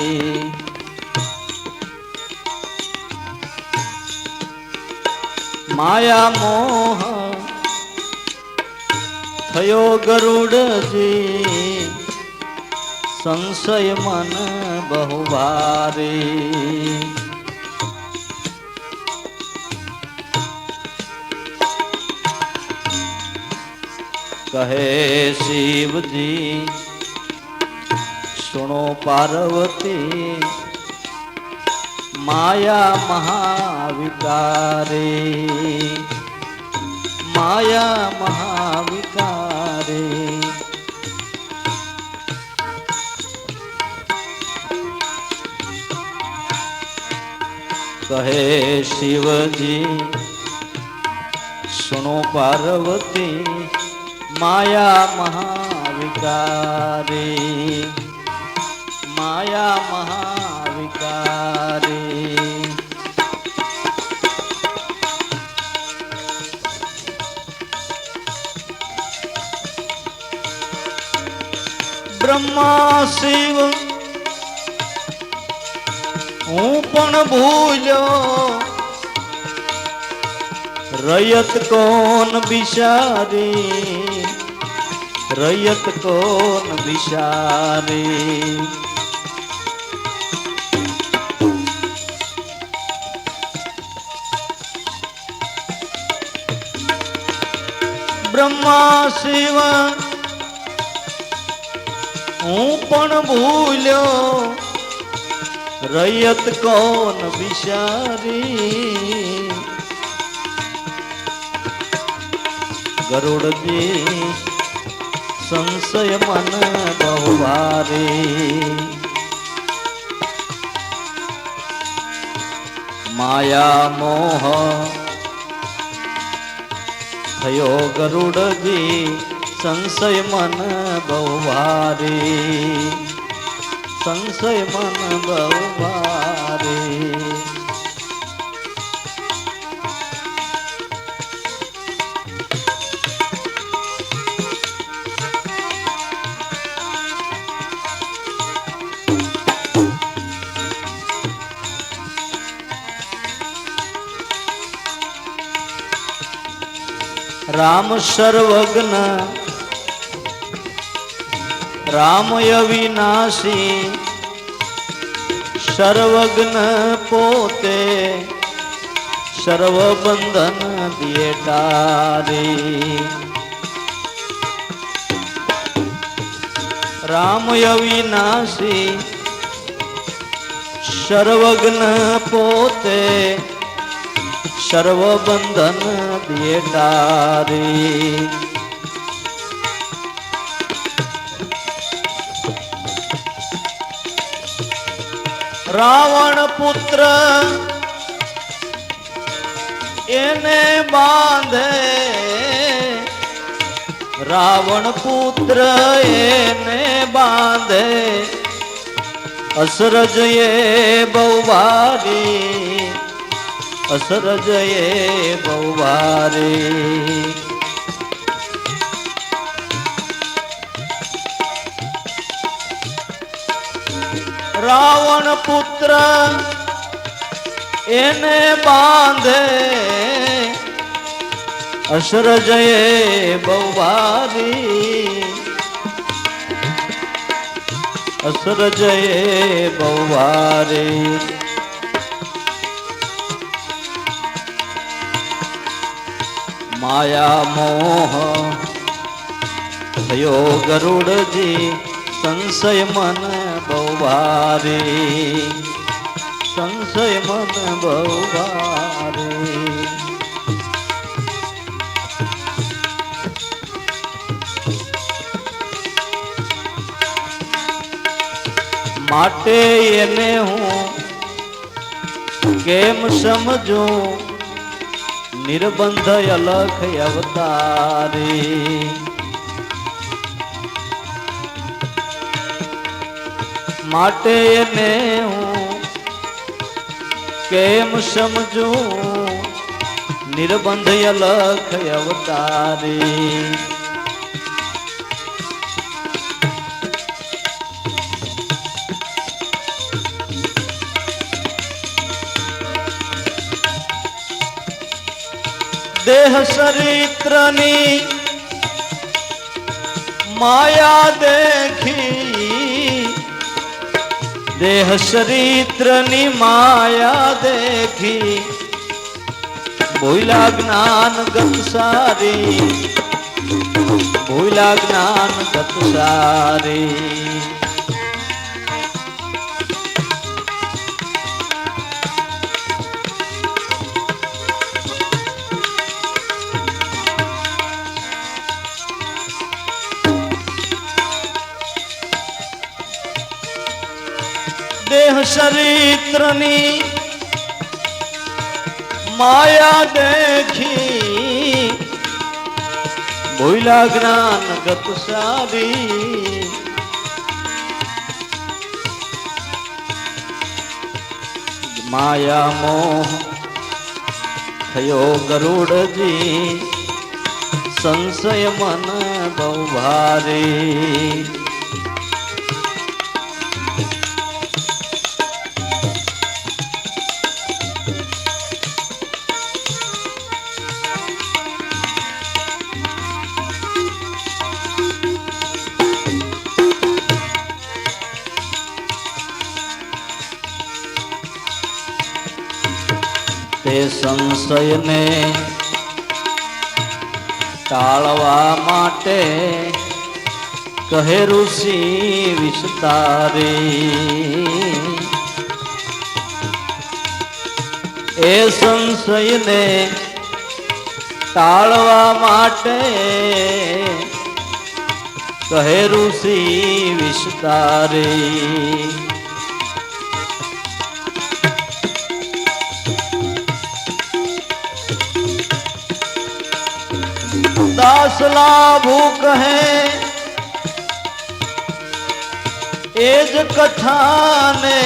માયા મોહ થયો ગરુડજી, સંશય મન બહુ ભારી. કહે શિવજી સુણો પાર્વતી, માયા મહાવિકારી. માયા મહાવિકારી. કહે શિવજી સુણો પાર્વતી, માયા મહાવિકારી. માયા મહાવિકારી. બ્રહ્મા શિવ હું પણ ભૂલ્યો, રયત કોન બિચારી. રયત કોન બિચારી. બ્રહ્મા શિવ હું પણ ભૂલ્યો, રયત કોન બિચારી. ગરુડજી સંશય મન બહુ ભારી. માયા મોહ થયો ગરુડજી, સંશય મન બહુ ભારી. સંશય મન બહુ ભારી. રામ સર્વજ્ઞ રામ અવિનાશી, સર્વજ્ઞ પોતે સર્વ બંધન દિએ તારી. રામ અવિનાશી, સર્વજ્ઞ પોતે સર્વ બંધન દિએ તારી. રાવણ પુત્ર એને બાંધે, રાવણ પુત્ર એને બાંધે. અસરજ એ બહુ ભારી. અસરજ એ બહુ ભારી. રાવણ પુત્ર એને બાંધે અસરજએ બહુવારી અસરજએ બહુવારી માયા મોહ થયો ગરુડજી સંશય મન બહુવારી સંશય મન બહુવારી માટે એને હું કેમ સમજું નિર્બંધ અલખ અવતારી માટે એને હું કેમ સમજું નિર્બંધ અલખ અવતારી દેહ ચરિત્રની માયા દેખી દેહ ચરિત્રની માયા દેખી ભૂલા જ્ઞાન ગત સારી ભૂલા જ્ઞાન ગત સારી દેહ ચરિત્રની માયા દેખી ભૂલા જ્ઞાન ગત સારી માયા મોહ થયો ગરુડજી સંશય મન બહુ ભારી તે સંશયને ટાળવા માટે કહે ઋષિ વિસ્તારી એ સંશયને ટાળવા માટે કહે ઋષિ વિસ્તારી દાસ લાભુ કહે એ જ કથાને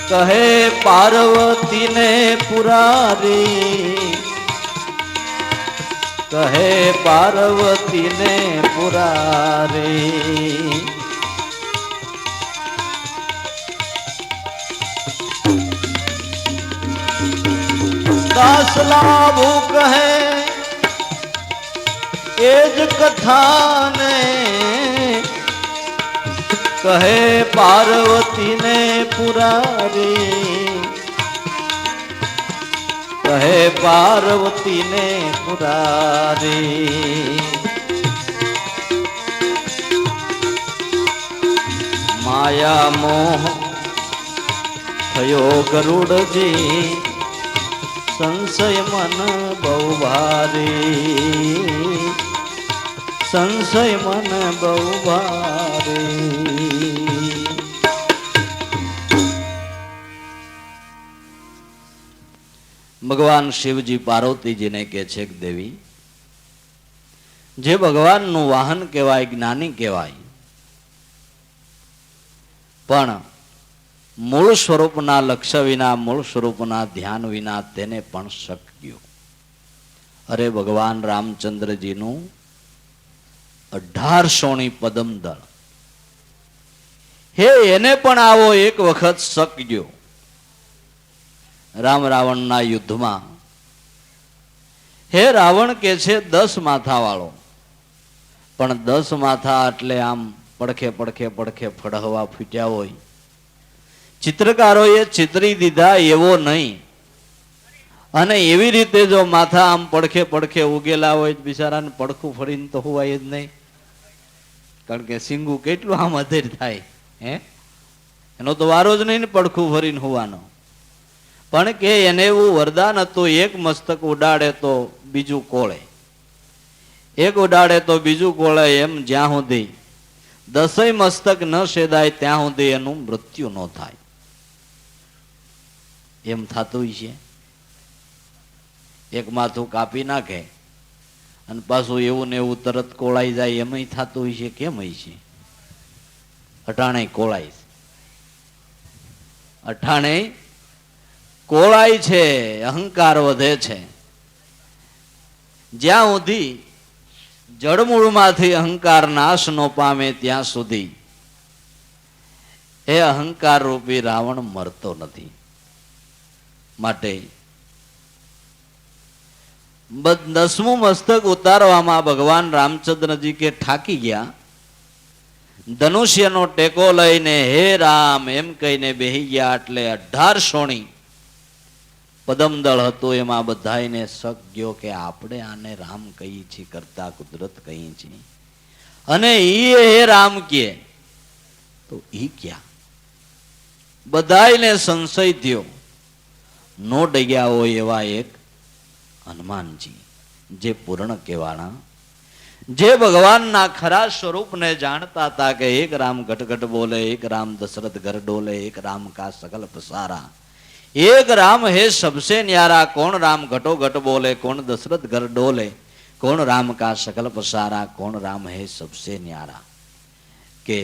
કહે પાર્વતીને પુરારી કહે પાર્વતીને પુરારી દાસ લાભુ કહે એ જ કથાને કહે પાર્વતીને પુરારી કહે પાર્વતીને પુરારી માયા મોહ થયો ગરુડજી સંશય મન બહુ ભારી સંશય મન બહુ ભારી ભગવાન શિવજી પાર્વતીજીને કહે છે કે દેવી જે ભગવાનનું વાહન કહેવાય જ્ઞાની કહેવાય પણ મૂળ સ્વરૂપના લક્ષ્ય વિના મૂળ સ્વરૂપના ધ્યાન વિના તેને પણ શક્યો અરે ભગવાન રામચંદ્રજીનું 1800ની પદમદળ હે એને પણ આવો એક વખત શક ગયો. રામ રાવણના યુદ્ધમાં હે રાવણ કે છે 10 માથા વાળો, પણ 10 માથા એટલે આમ પડખે પડખે પડખે ફળહવા ફૂટ્યા હોય. ચિત્રકારોએ ચિતરી દીધા એવો નહીં. અને એવી રીતે જો માથા આમ પડખે પડખે ઉગેલા હોય બિચારાને પડખું ફરીને તો હોવાય જ નહીં. કારણ કે સિંગુ કેટલું આમ અધેર થાય, હે એનો તો વારો જ નહીં ને પડખું ફરીને હોવાનો. પણ કે એને એવું વરદાન હતું, એક મસ્તક ઉડાડે તો બીજું કોળે, એક ઉડાડે તો બીજું કોળે, એમ જ્યાં સુધી 10 મસ્તક ન સેદાય ત્યાં સુધી એનું મૃત્યુ ન થાય. એમ થતું છે. એક માથું કાપી નાખે અને પાછું એવું ને એવું તરત કોળાઈ જાય, એમ થતું છે. કેમ હોય છે? અટાણે કોળાય, અટાણે કોળાય છે, અહંકાર વધે છે. જ્યાં સુધી જળમૂળમાંથી અહંકાર નાશ ન પામે ત્યાં સુધી એ અહંકાર રૂપી રાવણ મરતો નથી. માટે 10મું મસ્તક ઉતારવામાં ભગવાન રામચંદ્રજી કે ઠાકી ગયા. ધનુષ્યનો ટેકો લઈને હે રામ એમ કહીને બેહી ગયા. એટલે 18 સોણી પદમદળ હતું, એમાં બધાને શક ગયો કે આપણે આને રામ કહી છીએ, કરતા કુદરત કહી છીએ, અને ઈ હે રામ કે તો ઈ ક્યાં? બધાને સંશય થયો. નો ડગ્યા હોય એવા એક હનુમાનજી, જે પૂર્ણ કહેવાના, જે ભગવાનના ખરા સ્વરૂપને જાણતા હતા કે એક રામ ઘટઘટ બોલે, એક રામ દશરથ ઘર ડોલે, એક રામ કા સકલ પસારા, એક રામ હે સબસે ન્યારા. કોણ રામ ઘટો ઘટ બોલે, કોણ દશરથ ઘર ડોલે, કોણ રામ કા સકલ પસારા, કોણ રામ હે સબસે ન્યારા. કે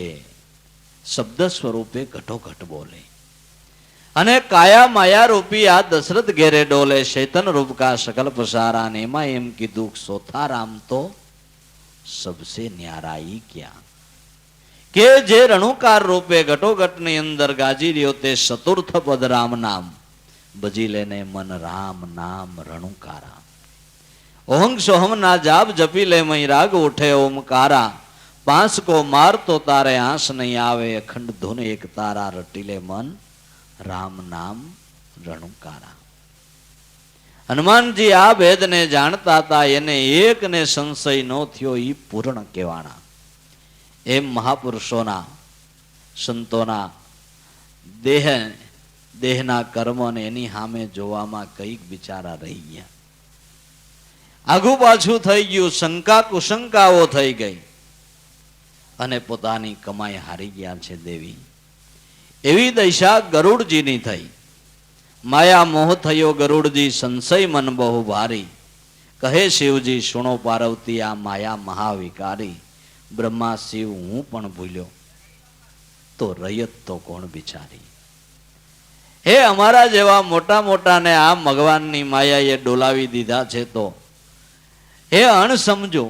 શબ્દ સ્વરૂપે ઘટો ઘટ બોલે અને કાયા માયા રૂપી આ દશરથ ઘેરે ડોલે, ચૈતન રૂપ કા સકલ પસારા. ને એમાં એમ કીધું સોથા રામ તો સબસે ન્યારા. ઈ ક્યાં? કે જે રણુકાર રૂપે ઘટોઘટની અંદર ગાજી રહ્યો તે ચતુર્થ પદ રામ નામ, ભજી લેને મન રામ નામ રણુકારા. ઓહંગ સોહમ ના જાપ જપી લે મય રાગ ઉઠે ઓમકારા. 5 કો માર તો તારે આંસ નહીં આવે, અખંડ ધૂન એક તારા રટી લે મન રામ નામ રણુકારા. હનુમાનજી આ ભેદને જાણતા હતા. એને એકને સંશય ન થયો. ઈ પૂર્ણ કહેવાના. એમ મહાપુરુષોના સંતોના દેહના કર્મ અને એની સામે જોવામાં કઈક બિચારા રહી ગયા. આગુ પાછું થઈ ગયું, શંકા કુશંકાઓ થઈ ગઈ અને પોતાની કમાઈ હારી ગયા છે દેવી. એવી દશા ગરુડજીની થઈ. માયા મોહ થયો ગરુડજી, સંશય મન બહુ ભારી. કહે શિવજી સુણો પાર્વતી, આ માયા મહાવિકારી. બ્રહ્મા શિવ હું પણ ભૂલ્યો તો રયત તો કોણ બિચારી. હે અમારા જેવા મોટા મોટાને આ ભગવાનની માયાએ ડોલાવી દીધા છે, તો હે અણસમજો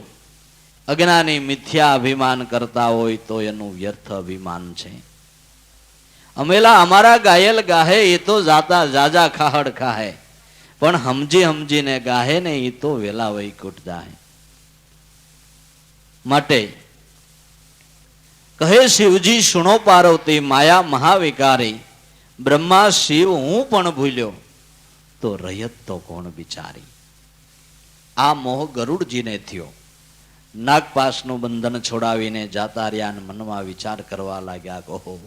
અજ્ઞાની મિથ્યા અભિમાન કરતા હોય તો એનું વ્યર્થ અભિમાન છે. અમેલા અમારા ગાયેલ ગાહે એ તો જાતા જાજા ખાહડ ખાહે, પણ સમજી સમજીને ગાહે ને એ તો વેલા વૈકુંઠ જાહે. માટે કહે શિવજી સુણો પાર્વતી, માયા મહાવિકારી. બ્રહ્મા શિવ હું પણ ભૂલ્યો તો રયત તો કોણ બિચારી. આ મોહ ગરુડજીને થયો. નાગપાસનું બંધન છોડાવીને જાતા રહ્યા. મનમાં વિચાર કરવા લાગ્યા, કહો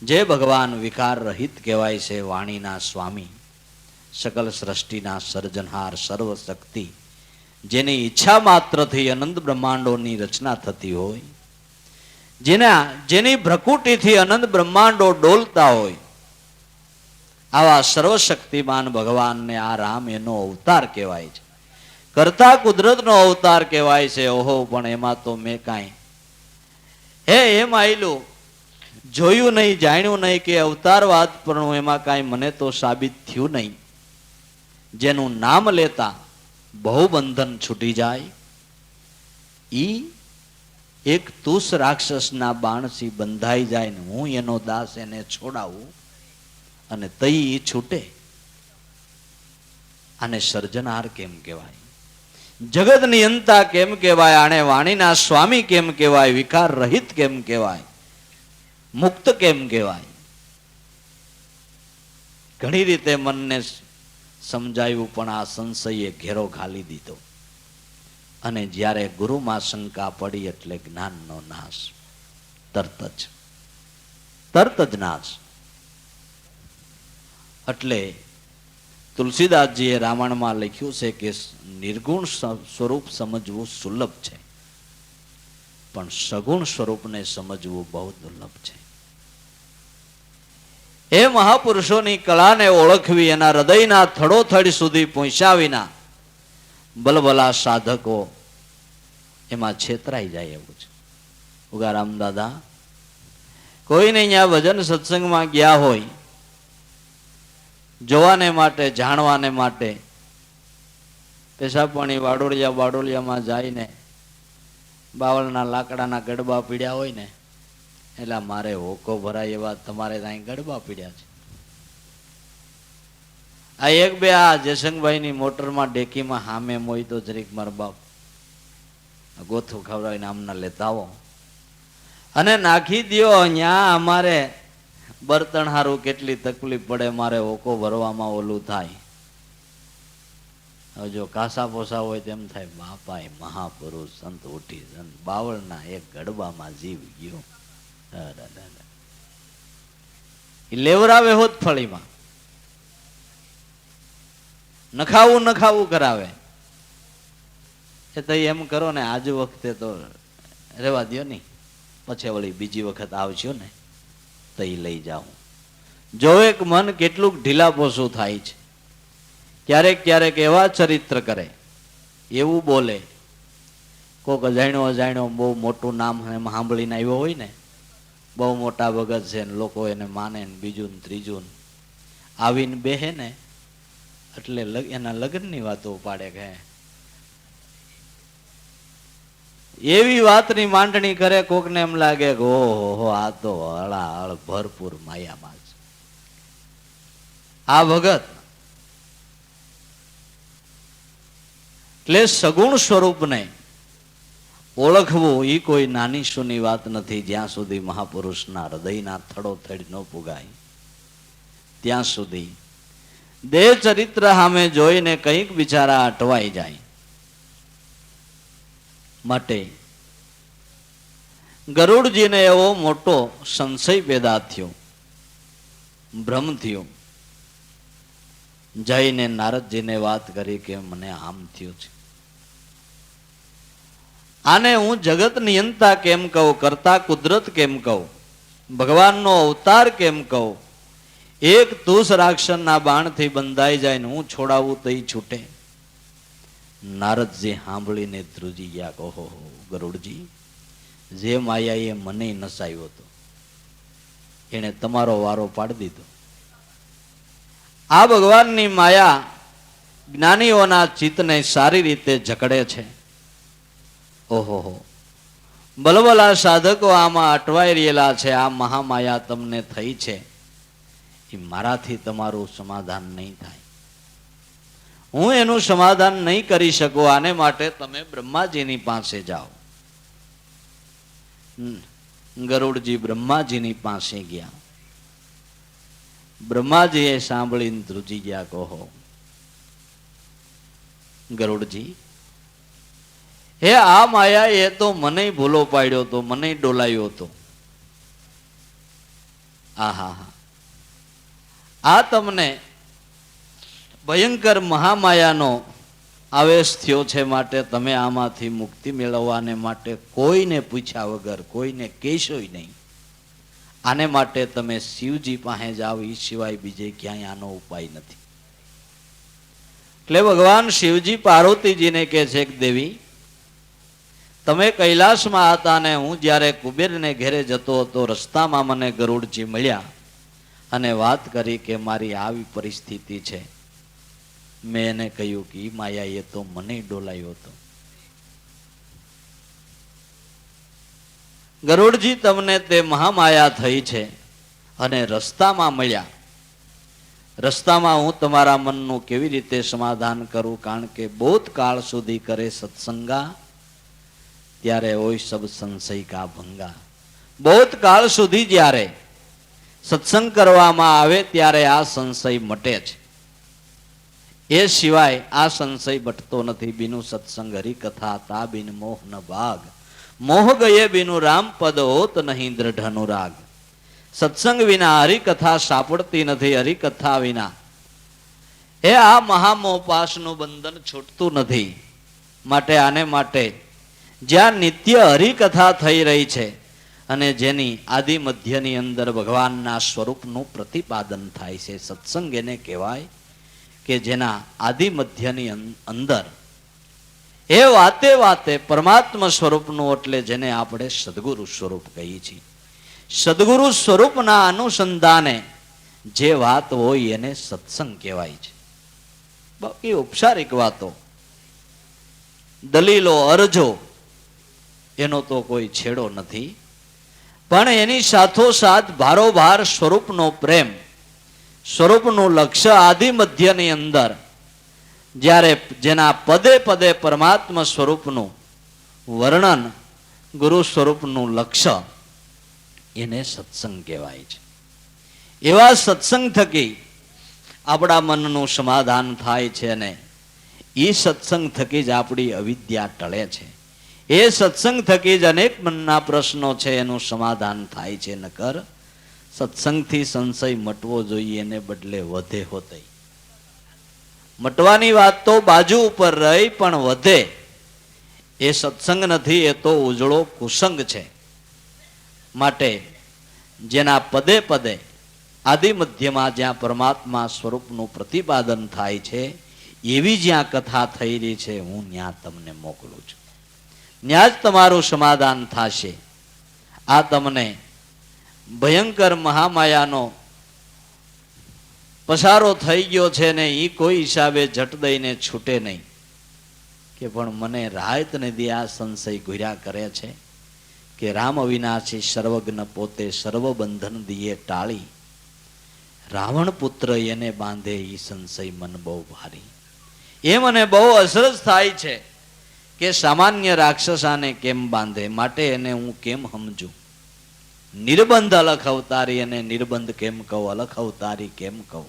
જે ભગવાન વિકાર રહિત કહેવાય છે, વાણીના સ્વામી, સકલ સૃષ્ટિના સર્જનહાર, સર્વશક્તિ, જેની ઈચ્છા માત્રથી અનંત બ્રહ્માંડોની રચના થતી હોય, જેની ભ્રકુટીથી અનંત બ્રહ્માંડો ડોલતા હોય, આવા સર્વશક્તિમાન ભગવાનને આ રામ એનો અવતાર કહેવાય છે. કરતા કુદરતનો અવતાર કહેવાય છે. ઓહો, પણ એમાં તો મેં કાંઈ એમ આયલું જોયું નહીં, જાણ્યું નહીં કે અવતારવાદ, પણ એમાં કાંઈ મને તો સાબિત થયું નહીં. જેનું નામ લેતા બહુ બંધન છૂટી જાય, ઈ એક તુષ રાક્ષસના બાણથી બંધાઈ જાય ને હું એનો દાસ એને છોડાવું અને તઈ એ છૂટે. આને સર્જનહાર કેમ કહેવાય? જગત નિયંતા કેમ કહેવાય? આને વાણીના સ્વામી કેમ કહેવાય? વિકાર રહિત કેમ કહેવાય? મુક્ત કેમ કહેવાય? ઘણી રીતે મનને સમજાયું, પણ આ સંશયે ઘેરો ઘાલી દીધો. અને જ્યારે ગુરુમાં શંકા પડી એટલે જ્ઞાનનો નાશ. તરત જ નાશ. એટલે તુલસીદાસજીએ રામાયણમાં લખ્યું છે કે નિર્ગુણ સ્વરૂપ સમજવું સુલભ છે, પણ સગુણ સ્વરૂપને સમજવું બહુ દુર્લભ છે. એ મહાપુરુષોની કળાને ઓળખવી, એના હૃદયના થડોથડ સુધી પહોંચ્યા વિના બલબલા સાધકો એમાં છેતરાઈ જાય એવું છે. ઉગારામ દાદા કોઈને અહીંયા ભજન સત્સંગમાં ગયા હોય, જોવાને માટે, જાણવાને માટે પેશાબ પાણી વાડોળિયામાં જઈને બાવળના લાકડાના ગડબા પીડ્યા હોય ને, એટલે મારે હોકો ભરાય એવા તમારે ત્યાં ગડબા પીડ્યા છે. આ એક બે આ જયશંકભાઈની મોટરમાં ડેકીમાં હામે મોય તો જરીક મારા બાપ ગોથું ખવડાવીને આમના લેતા આવો અને નાખી દ્યો. અહીંયા અમારે બર્તન હારું કેટલી તકલીફ પડે, મારે હોકો ભરવામાં ઓલું થાય. હવે જો કાસા પોસા હોય તેમ થાય બાપા મહાપુરુષ સંત ઉઠી સંત બાવળના એક ગડબામાં જીવ ગયો. લેવરાવે હોત ફળીમાં, નખાવું કરાવે. એ તો એમ કરો ને, આજ વખતે તો રેવા દો નહીં, પછી વળી બીજી વખત આવશો ને તો એ લઈ જાઉં. જો એક મન કેટલુંક ઢીલા પોસું થાય છે. ક્યારેક એવા ચરિત્ર કરે, એવું બોલે. કોક અજાણ્યો બહુ મોટું નામ સાંભળીને આવ્યો હોય ને, બહુ મોટા ભગત છે ને લોકો એને માને ને બીજું ને ત્રીજું આવીને બેહે ને એટલે એના લગ્નની વાતો પાડે કે એવી વાતની માંડણી કરે. કોકને એમ લાગે કે ઓહો આ તો હળાહળ ભરપૂર માયામાં છે આ ભગત. એટલે સગુણ સ્વરૂપને ઓળખવું એ કોઈ નાની સૂની વાત નથી. જ્યાં સુધી મહાપુરુષના હૃદયના થડોથડ ન પુગાય ત્યાં સુધી દેહ ચરિત્ર સામે જોઈને કંઈક બિચારા અટવાઈ જાય. માટે ગરુડજીને એવો મોટો સંશય પેદા થયો, ભ્રમ થયો. જઈને નારદજીને વાત કરી કે મને આમ થયું છે. આને હું જગત નિયંતા કેમ કહું, કરતા કુદરત કેમ કહું, ભગવાનનો અવતાર કેમ કહું? એક તુષ રાક્ષસના બાણથી બંધાઈ જાય ને હું છોડાવું તો એ છૂટે. નારદજી સાંભળીને ધ્રુજી ગયા. કહો ગરુડજી, જે માયાએ મને નસાયો હતો એને તમારો વારો પાડી દીધો. આ ભગવાનની માયા જ્ઞાનીઓના ચિત્તને સારી રીતે જકડે છે. ઓહો, બલબલા સાધકો આમાં અટવાઈ રહેલા છે. આ મહામાયા તમને થઈ છે, એ મારાથી તમારું સમાધાન નહીં થાય. હું એનું સમાધાન નહીં કરી શકું. આને માટે તમે બ્રહ્માજીની પાસે જાઓ. ગરુડજી બ્રહ્માજીની પાસે ગયા. બ્રહ્માજીએ સાંભળીને ધ્રુજી ગયા. કહો ગરુડજી, હે આ માયા એ તો મને ભૂલો પાડ્યો હતો, મને ડોલાયો હતો. આહા, આ તમને ભયંકર મહામાયાનો આવેશ થયો છે. માટે તમે આમાંથી મુક્તિ મેળવવાને માટે કોઈને પૂછ્યા વગર, કોઈને કહેશોય નહીં. આને માટે તમે શિવજી પાસે જાઓ, એ સિવાય બીજે ક્યાંય આનો ઉપાય નથી. એટલે ભગવાન શિવજી પાર્વતીજીને કહે છે કે દેવી, તમે કૈલાસમાં હતા ને હું જ્યારે કુબેરને ઘેરે જતો હતો, રસ્તામાં મને ગરુડજી મળ્યા અને વાત કરી કે મારી આવી પરિસ્થિતિ છે. મેં એને કહ્યું કે ઈ માયાએ તો મને ડોલાયો હતો. ગરુડજી તમને તે મહામાયા થઈ છે અને રસ્તામાં મળ્યા. રસ્તામાં હું તમારા મનનું કેવી રીતે સમાધાન કરું, કારણ કે બહુત કાળ સુધી કરે સત્સંગા ત્યારે હોય સબ સંશય કા ભંગા. બહુત કાળ સુધી જ્યારે સત્સંગ કરવામાં આવે ત્યારે આ સંશય મટે છે. એ સિવાય આ સંશય મટતો નથી. બીનું સત્સંગ હરિકથા તા બિન મોહ ન ભાગ, મોહ ગયે બીનું રામ પદ હોત નહીં દ્રઢ અનુરાગ. સત્સંગ વિના હરિકથા સાંપડતી નથી. હરિકથા વિના એ આ મહામોહ પાશનું બંધન છૂટતું નથી. માટે આને માટે જ્યાં નિત્ય હરિકથા થઈ રહી છે અને જેની આદિ મધ્યની અંદર ભગવાનના સ્વરૂપનું પ્રતિપાદન થાય છે, સત્સંગ એને કહેવાય કે જેના આદિ મધ્યની અંદર એ વાતે વાતે પરમાત્મા સ્વરૂપનું, એટલે જેને આપણે સદગુરુ સ્વરૂપ કહીએ છીએ. સદગુરુ સ્વરૂપના અનુસંધાને જે વાત હોય એને સત્સંગ કહેવાય છે. બાકી ઔપચારિક વાતો, દલીલો, અરજો એનો તો કોઈ છેડો નથી. પણ એની સાથોસાથ ભારોભાર સ્વરૂપનો પ્રેમ, સ્વરૂપનું લક્ષ્ય આદિ મધ્યની અંદર જ્યારે જેના પદે પદે પરમાત્મા સ્વરૂપનું વર્ણન, ગુરુ સ્વરૂપનું લક્ષ્ય, એને સત્સંગ કહેવાય છે. એવા સત્સંગ થકી આપણા મનનું સમાધાન થાય છે અને એ સત્સંગ થકી જ આપણી અવિદ્યા ટળે છે. એ સત્સંગ થકી જ અનેક મનના પ્રશ્નો છે એનું સમાધાન થાય છે. નકર સત્સંગથી સંશય મટવો જોઈએ, એને બદલે વધે હોતે. મટવાની વાત તો બાજુ ઉપર રહી, પણ વધે એ સત્સંગ નથી, એ તો ઉજળો કુસંગ છે. માટે જેના પદે પદે આદિ મધ્યમાં જ્યાં પરમાત્મા સ્વરૂપનું પ્રતિપાદન થાય છે એવી જ્યાં કથા થઈ રહી છે, હું ત્યાં તમને મોકલું છું. ત્યાં જ તમારું સમાધાન થશે. આ તમને ભયંકર મહામાયાનો પસારો થઈ ગયો છે ને એ કોઈ હિસાબે જટ દઈને છૂટે નહીં કે પણ મને રાહત નથી. આ સંશય ઘૂર્યા કરે છે કે રામ અવિનાશી સર્વજ્ઞ પોતે સર્વ બંધન દિયે ટાળી, રાવણ પુત્ર એને બાંધે ઈ સંશય મન બહુ ભારી. એ મને બહુ અસરજ થાય છે કે સામાન્ય રાક્ષસાને કેમ બાંધે, માટે એને હું કેમ સમજું. નિર્બંધ અલખ અવતારી અને નિર્બંધ કેમ કહું, અલખ અવતારી કેમ કહું.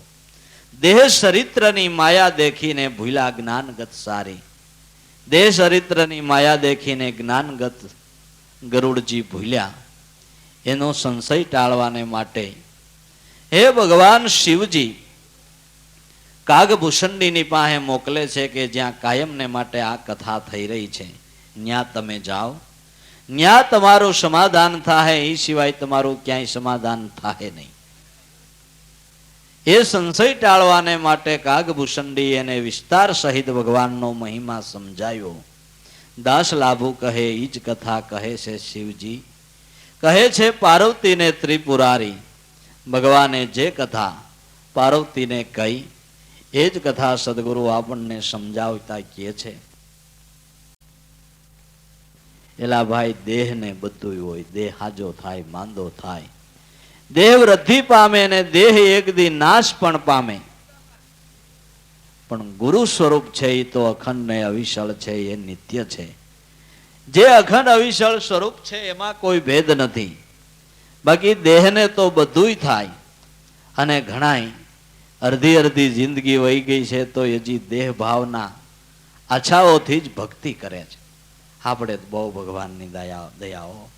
દેહ ચરિત્રની માયા દેખીને ભૂલા જ્ઞાનગત સારી. દેહ ચરિત્રની માયા દેખીને જ્ઞાનગત ગરુડજી ભૂલ્યા. એનો સંશય ટાળવાને માટે હે ભગવાન શિવજી કાગભૂષણની પાસે મોકલે છે કે જ્યાં કાયમને માટે આ કથા થઈ રહી છે ત્યાં તમે જાઓ, ત્યાં તમારું સમાધાન થાય. એ સિવાય તમારું ક્યાંય સમાધાન થાય નહીં. એ સંશય ટાળવાને માટે કાગભૂષણડી એને વિસ્તાર સહિત ભગવાનનો મહિમા સમજાયો. દાસ લાભુ કહે ઈ જ કથા કહે છે શિવજી. કહે છે પાર્વતીને ત્રિપુરારી. ભગવાને જે કથા પાર્વતીને કહી એ જ કથા સદગુરુ આપણને સમજાવતા કહે છે. એલા ભાઈ, દેહ ને બધું હોય, દેહ હાજો થાય, માંદો થાય, દેહ વૃદ્ધિ પામે ને દેહ એક દી નાશ પણ પામે, પણ ગુરુ સ્વરૂપ છે એ તો અખંડ ને અવિચળ છે, એ નિત્ય છે. જે અખંડ અવિચળ સ્વરૂપ છે એમાં કોઈ ભેદ નથી. બાકી દેહને તો બધુંય થાય અને ઘણાય અડધી અડધી જિંદગી વહી ગઈ છે તો હજી દેહ ભાવના આછાઓથી જ ભક્તિ કરે છે. આપણે બહુ ભગવાનની દયાઓ,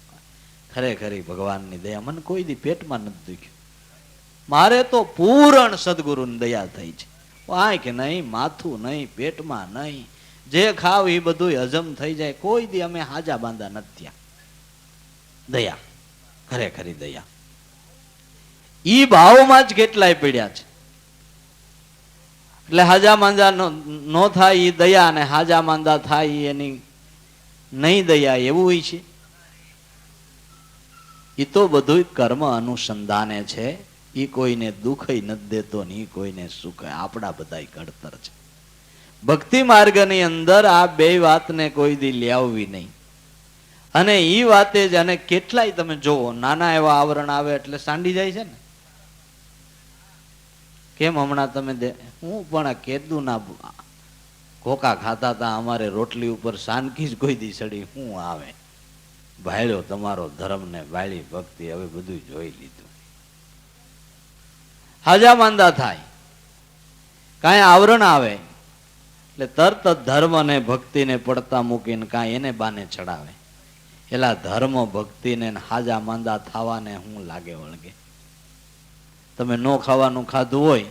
ખરેખરી ભગવાનની દયા. મને કોઈ દી પેટમાં નથી દુખ્યું. મારે તો પૂરણ સદગુરુની દયા થઈ છે. આંખ નહીં, માથું નહીં, પેટમાં નહીં, જે ખાવ એ બધું હજમ થઈ જાય. કોઈ દી અમે હાજા બાંધા નથી થયા. દયા, ખરેખરી દયા. ઈ ભાવમાં જ કેટલાય પડ્યા છે. એટલે હાજા માંદા નો થાય એ દયા, અને હાજા માંદા થાય એની નહીં દયા, એવું હોય છે. એ તો બધું કર્મ અનુસંધાને છે. એ કોઈને દુઃખ નથી દેતો ને એ કોઈને સુખ. આપણા બધા ઘડતર છે. ભક્તિ માર્ગની અંદર આ બે વાતને કોઈ દી લાવવી નહીં. અને એ વાતે જ અને કેટલાય તમે જોવો નાના એવા આવરણ આવે એટલે સાંડી જાય છે ને. કેમ હમણાં તમે હું પણ કેદું ના કોકા ખાતા હતા, અમારે રોટલી ઉપર સાનકી જ કોઈ દી સડી હું આવે. ભાળ્યો તમારો ધર્મ ને વાળી ભક્તિ, હવે બધું જોઈ લીધું. હાજા માંદા થાય, કાંઈ આવરણ આવે એટલે તરત જ ધર્મ અને ભક્તિને પડતા મૂકીને કાંઈ એને બાને ચડાવે. એલા ધર્મ ભક્તિને હાજા માંદા થવાને હું લાગે વળગે. તમે નો ખાવાનું ખાધું હોય,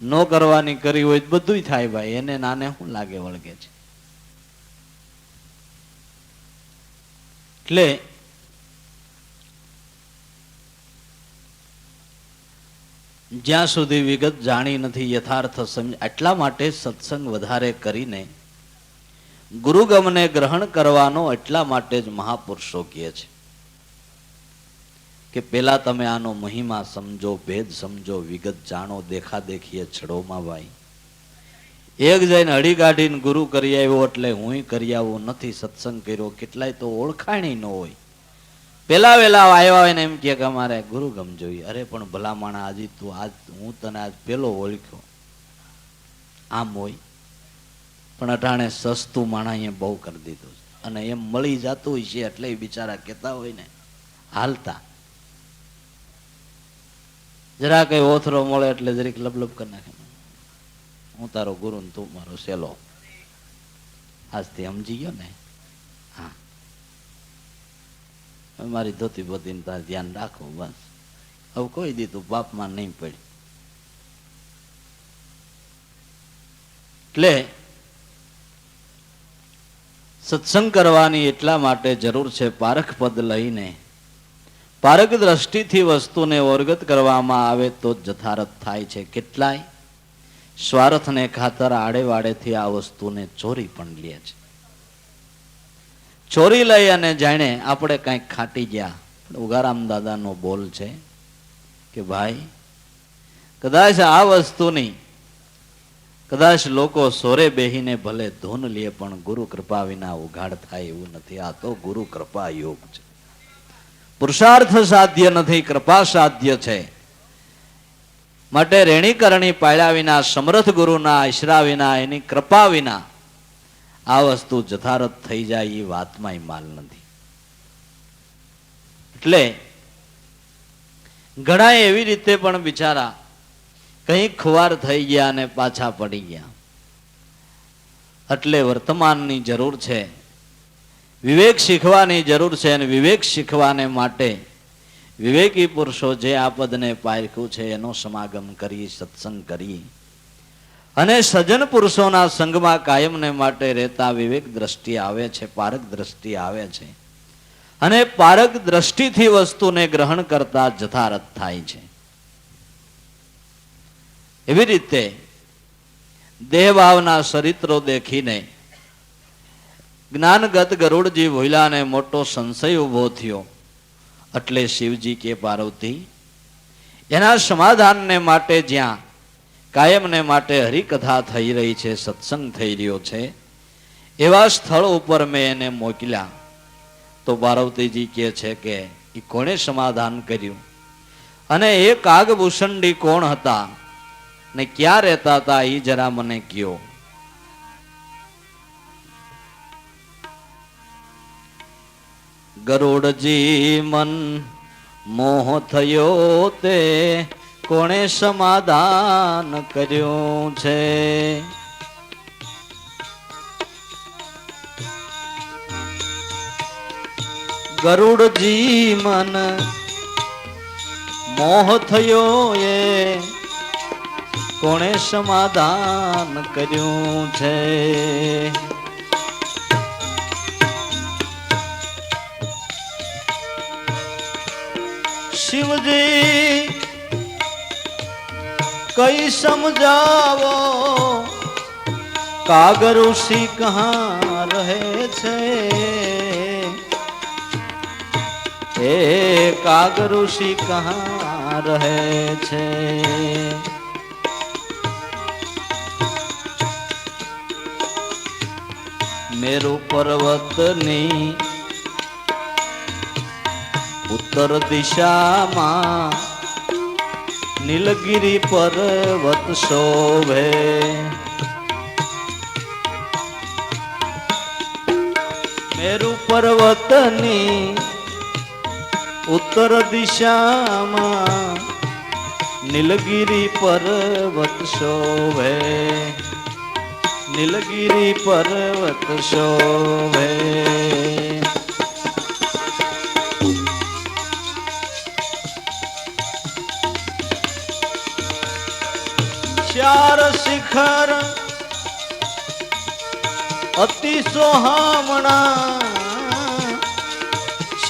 નો કરવાની કરી હોય, બધું થાય ભાઈ, એને નાને શું લાગે વળગે છે. એટલે જ્યાં સુધી વિગત જાણી નથી, યથાર્થ સમજ, એટલા માટે સત્સંગ વધારે કરીને ગુરુગમને ગ્રહણ કરવાનો એટલા માટે જ મહાપુરુષો કહે છે કે પેલા તમે આનો મહિમા સમજો, ભેદ સમજો, વિગત જાણો. દેખા દેખીએ છડોમાં ભાઈ એક જઈને હળી કાઢીને ગુરુ કરી આવ્યો એટલે હું કરી આવું નથી. સત્સંગ કર્યો, કેટલાય તો ઓળખાણી ન હોય, પેલા વેલા આવ્યા હોય ને એમ કે અમારે ગુરુગમ જોઈએ. અરે પણ ભલા માણા, આજે તું આજ હું તને આજ પેલો ઓળખ્યો આમ હોય, પણ અટાણે સસ્તું માણા અહીંયા બહુ કરી દીધું છે. અને એમ મળી જતું હોય છે એટલે બિચારા કહેતા હોય ને હાલતા, જરા કઈ ઓથરો મળે એટલે જરીક લબલબ કરી નાખે, હું તારો ગુરુ ને તું મારો સેલો. આજથી સમજી ગયો ને? હા, મારી ધોતી બોતીને તાર ધ્યાન રાખો બસ. હવે કોઈ દી તું બાપમાં નહીં પડી. એટલે સત્સંગ કરવાની એટલા માટે જરૂર છે, પારખ પદ લઈને પારક દ્રષ્ટિથી વસ્તુને ઓરગત કરવામાં આવે તો જથારત થાય છે. કેટલાય સ્વાર્થને ખાતર આડે વાડેથી આ વસ્તુને ચોરી પણ લે છે. ચોરી લઈ અને જાણે આપણે કંઈક ખાટી ગયા. ઉગારામ દાદાનો બોલ છે કે ભાઈ કદાચ આ વસ્તુની કદાચ લોકો સોરે બેહીને ભલે ધૂન લે, પણ ગુરુ કૃપા વિના ઉઘાડ થાય એવું નથી. આ તો ગુરુ કૃપા યોગ છે. પુરુષાર્થ સાધ્ય નથી, કૃપા સાધ્ય છે. માટે રેણી કરણી પાળ્યા વિના, સમર્થ ગુરુના આશરા વિના, એની કૃપા વિના આ વસ્તુ જથારત થઈ જાય એ વાતમાં માલ નથી. એટલે ઘણા એવી રીતે પણ બિચારા કઈ ખુવાર થઈ ગયા અને પાછા પડી ગયા. એટલે વર્તમાનની જરૂર છે, વિવેક શીખવાની જરૂર છે. અને વિવેક શીખવાને માટે વિવેકી પુરુષો જે આ પદને પારખ્યું છે એનો સમાગમ કરી, સત્સંગ કરી અને સજ્જન પુરુષોના સંગમાં કાયમને માટે રહેતા વિવેક દ્રષ્ટિ આવે છે, પારક દ્રષ્ટિ આવે છે. અને પારક દ્રષ્ટિથી વસ્તુને ગ્રહણ કરતા જથારત થાય છે. એવી રીતે દેહભાવના ચરિત્રો દેખીને જ્ઞાનગત ગરુડજી ભોયલાને મોટો સંશય ઉભો થયો. એટલે શિવજી કે પાર્વતી એના સમાધાનને માટે જ્યાં કાયમને માટે હરિકથા થઈ રહી છે, સત્સંગ થઈ રહ્યો છે, એવા સ્થળ ઉપર મેં એને મોકલ્યા. તો પાર્વતીજી કહે છે કે એ કોણે સમાધાન કર્યું અને એ કાગભૂષણડી કોણ હતા ને ક્યાં રહેતા હતા એ જરા મને કયો. ગરુડજી મન મોહ થયો તે કોણે સમાધાન કર્યું છે. ગરુડજી મન મોહ થયો એ કોણે સમાધાન કર્યું છે. શિવજી કઈ સમજાવો કાગરુષિ કહા રહે છે. એ કાગરુષિ કહા રહે છે. મેરુ પર્વતની ઉત્તર દિશામાં નીલગિરી પર્વત શોભે. મેરુ પર્વતની ઉત્તર દિશામાં નીલગિરી પર્વત શોભે. નીલગિરી પર્વત શોભે. ચાર શિખર અતિ સોહામણા.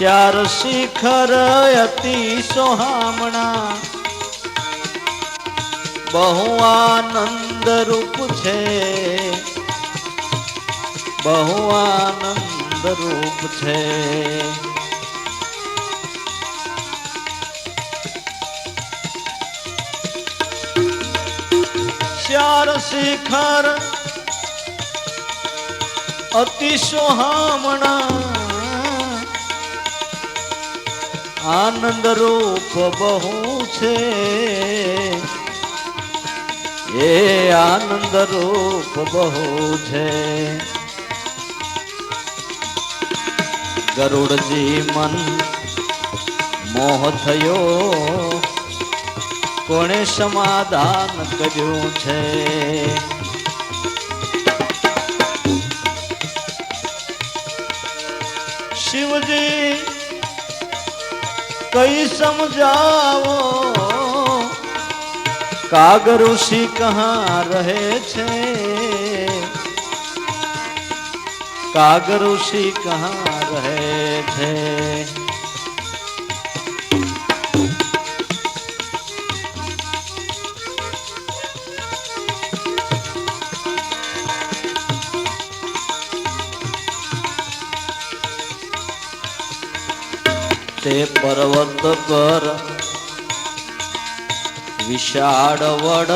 ચાર શિખર અતિ સોહામણા. બહુ આનંદ રૂપ છે. બહુ આનંદ રૂપ છે. ચાર શિખર અતિ સોહામણા. આનંદ રૂપ બહુ છે. એ આનંદ રૂપ બહુ છે. ગરુડજી મન મોહ થયો. કોણે સમાધાન કર્યું છે. શિવજી કઈ સમજાવો. કાગ ઋષિ કહા રહે છે. કાગ ઋષિ કહા રહે છે. તે પર્વત પર વિશાળ વડ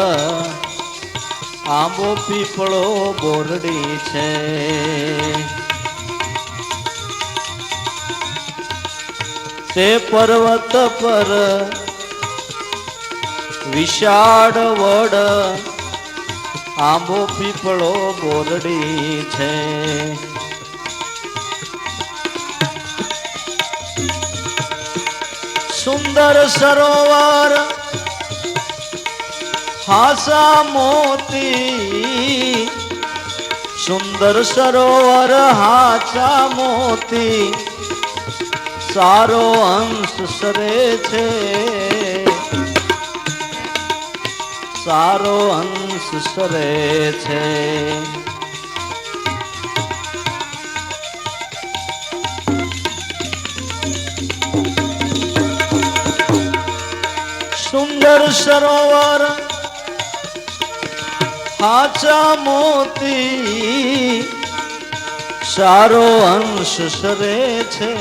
આંબો પીપળો બોરડી છે. તે પર્વત પર વિશાળ વડ આંબો પીપળો બોરડી છે. સુંદર સરોવર હાસા મોતી. સુંદર સરોવર હાસા મોતી. સારો અંશ સરે છે. સારો અંશ સરે છે. સુંદર સરોવર હાચા મોતી. સારો અંશ સરે છે.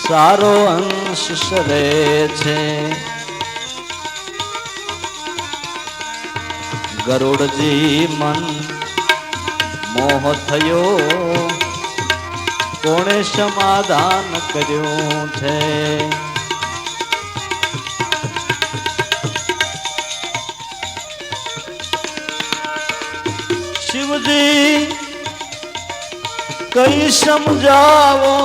સારો અંશ સરે છે. ગરુડજી મન મોહ થયો. કોણે સમાધાન કર્યું છે. શિવજી કઈ સમજાવો.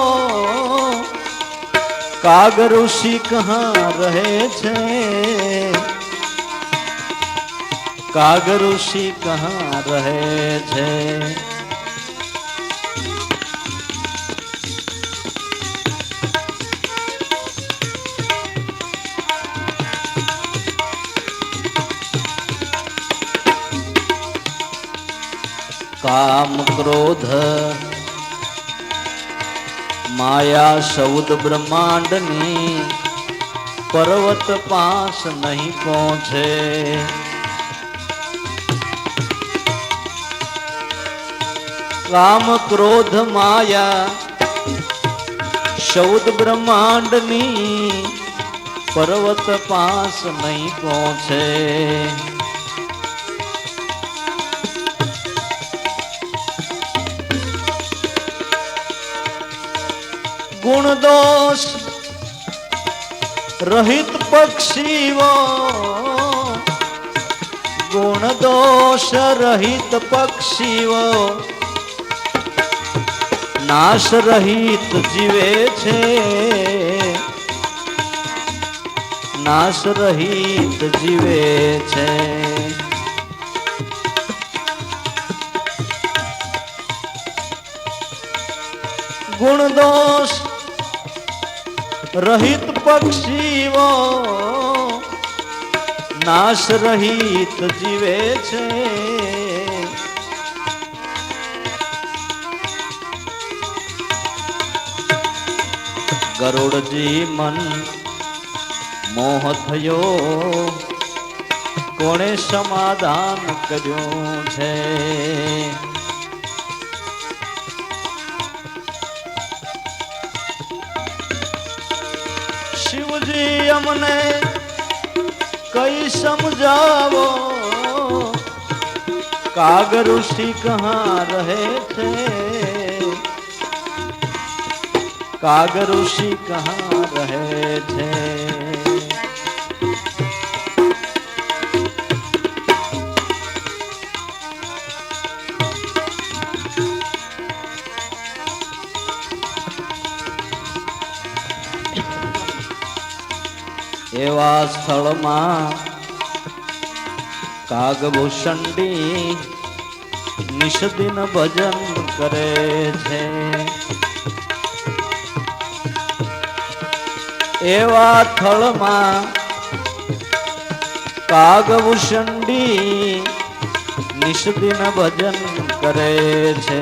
કાગ ઋષિ કહા રહે છે. કાગ ઋષિ કહા રહે છે. કામ ક્રોધ માયા સૌદ બ્રહ્માંડની પર્વત પાસ નહીં પહોંચે. કામ ક્રોધ માયા સૌદ બ્રહ્માંડની પર્વત પાસ નહીં પહોંચે. ગુણ દોષ રહિત પક્ષીઓ, ગુણ દોષ રહિત પક્ષીઓ નાશ રહિત જીવે છે, નાશ રહિત જીવે છે. ગુણ દોષ રહિત પક્ષીઓ નાશ રહિત જીવે છે. ગરુડજી મન મોહ થયો, કોણે સમાધાન કર્યું છે. શિવજી અમને કઈ સમજાવો, કાગ ઋષિ કહા રહે છે, કાગ ઋષિ કહા રહે છે. એવા સ્થળમાં કાગભૂષણની નિષદિન ભજન કરે છે. એવા સ્થળમાં કાગભૂષણની નિષદિન ભજન કરે છે.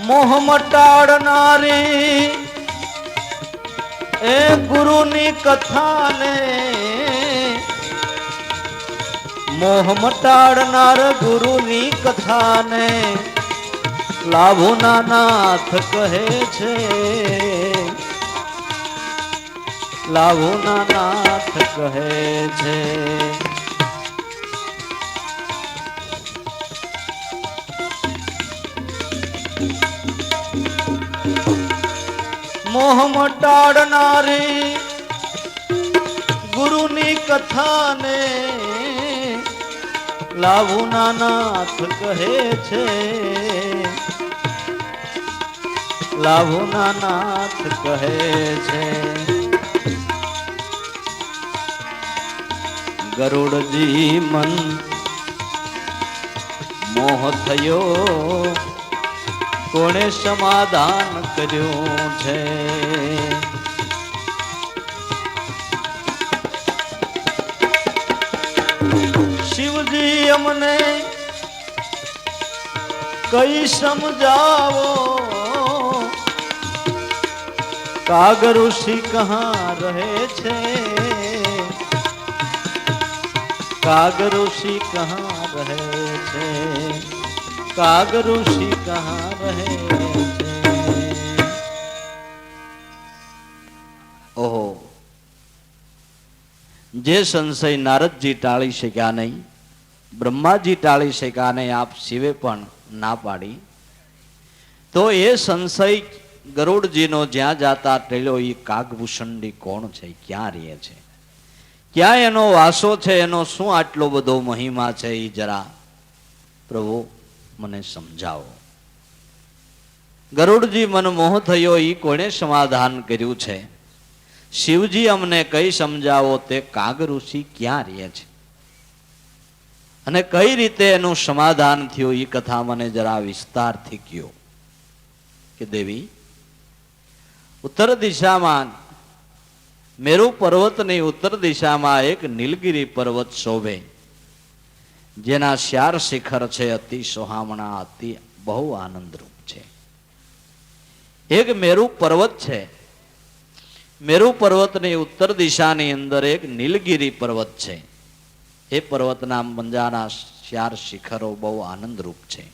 મોહ મટાડનારી એ ગુરુની કથાને, મોહ મટાડનાર ગુરુની કથાને લાભુના નાથ કહે છે, લાભુના નાથ કહે છે. મોહ મટાડનારી ગુરુની કથાને લાભુના નાથ કહે છે, લાભુના નાથ કહે છે. ગરુડજી મન મોહ થયો, કોણે સમાધાન કર્યું છે. શિવજી અમને કઈ સમજાવો, કાગ ઋષિ કહા રહે છે, કાગ ઋષિ કહા રહે છે, કાગ ઋષિ કહા રહે છે. ઓહો, જે સંશય નારદજી ટાળી શક્યા નહીં, બ્રહ્માજી ટાળી શક્યા નહીં, આપ શિવે પણ ના પાડી, તો એ સંશય ગરુડજીનો જ્યાં જાતા ટેલ્યો એ કાગભૂષણની કોણ છે, ક્યાં રહે છે, ક્યાં એનો વાસો છે, એનો શું આટલો બધો મહિમા છે, એ જરા પ્રભુ મને સમજાવો. ગરુડજી મન મોહ થયો, એ કોણે સમાધાન કર્યું છે. શિવજી અમને કઈ સમજાવો, તે કાગ ઋષિ ક્યાં રહે છે અને કઈ રીતે એનું સમાધાન થયું, એ કથા મને જરા વિસ્તારથી કહો. કે દેવી, ઉત્તર દિશામાં મેરુ પર્વતની ઉત્તર દિશામાં એક નીલગિરી પર્વત શોભે, જેના 4 શિખર છે, અતિ સોહામણા, અતિ બહુ આનંદરૂપ છે. એક મેરુ પર્વત છે. મેરુ પર્વતની ઉત્તર દિશાની અંદર એક નીલગિરી પર્વત છે. એ પર્વતના મંજાના 4 શિખરો બહુ આનંદરૂપ છે.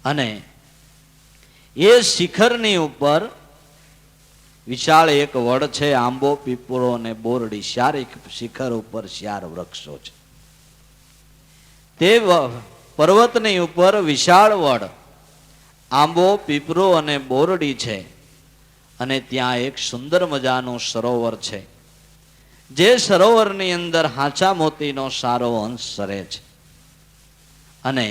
અને એ શિખરની ઉપર વિશાળ એક વડ છે, આંબો, પીપળો અને બોરડી, ચાર એક શિખર ઉપર 4 વૃક્ષો છે. તે પર્વતની ઉપર વિશાળ વડ, આંબો, પીપળો અને બોરડી છે. અને ત્યાં એક સુંદર મજાનું સરોવર છે, જે સરોવરની અંદર હાચા મોતીનો સારો અંશ સરે છે. અને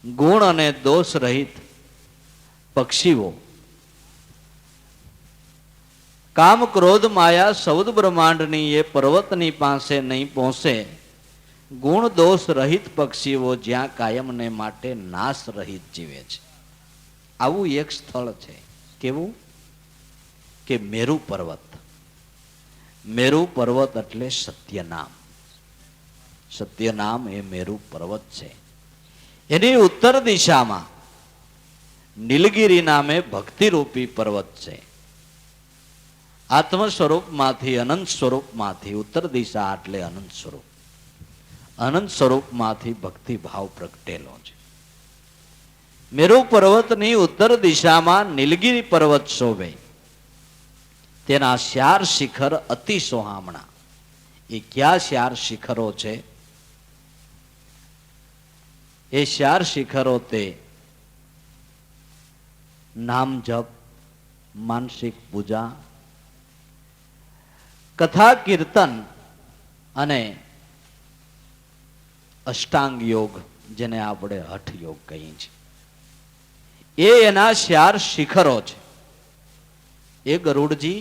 ગુણ અને દોષ રહિત પક્ષીઓ, કામ, ક્રોધ, માયા, સૌદ બ્રહ્માંડની એ પર્વતની પાસે નહીં પહોંચે. ગુણ દોષ રહિત પક્ષીઓ જ્યાં કાયમને માટે નાશ રહિત જીવે છે. આવું એક સ્થળ છે. કેવું? કે મેરુ પર્વત. મેરુ પર્વત એટલે સત્યનામ. સત્યનામ એ મેરુ પર્વત છે. એની ઉત્તર દિશામાં નીલગિરી નામે ભક્તિરૂપી પર્વત છે. આત્મ સ્વરૂપમાંથી, અનંત સ્વરૂપમાંથી, ઉત્તર દિશા એટલે અનંત સ્વરૂપ, અનંત સ્વરૂપમાંથી ભક્તિ ભાવ પ્રગટેલો છે. મેરુ પર્વતની ઉત્તર દિશામાં નીલગિરી પર્વત શોભે. તેના 4 શિખર અતિ સોહામણા. એ ક્યાં 4 શિખરો છે? એ 4 શિખરો તે નામ જપ, માનસિક પૂજા, કથા કીર્તન અને અષ્ટાંગ યોગ, જેને આપણે હઠ યોગ કહીએ છીએ. એ એના 4 શિખરો છે. એ ગરુડજી,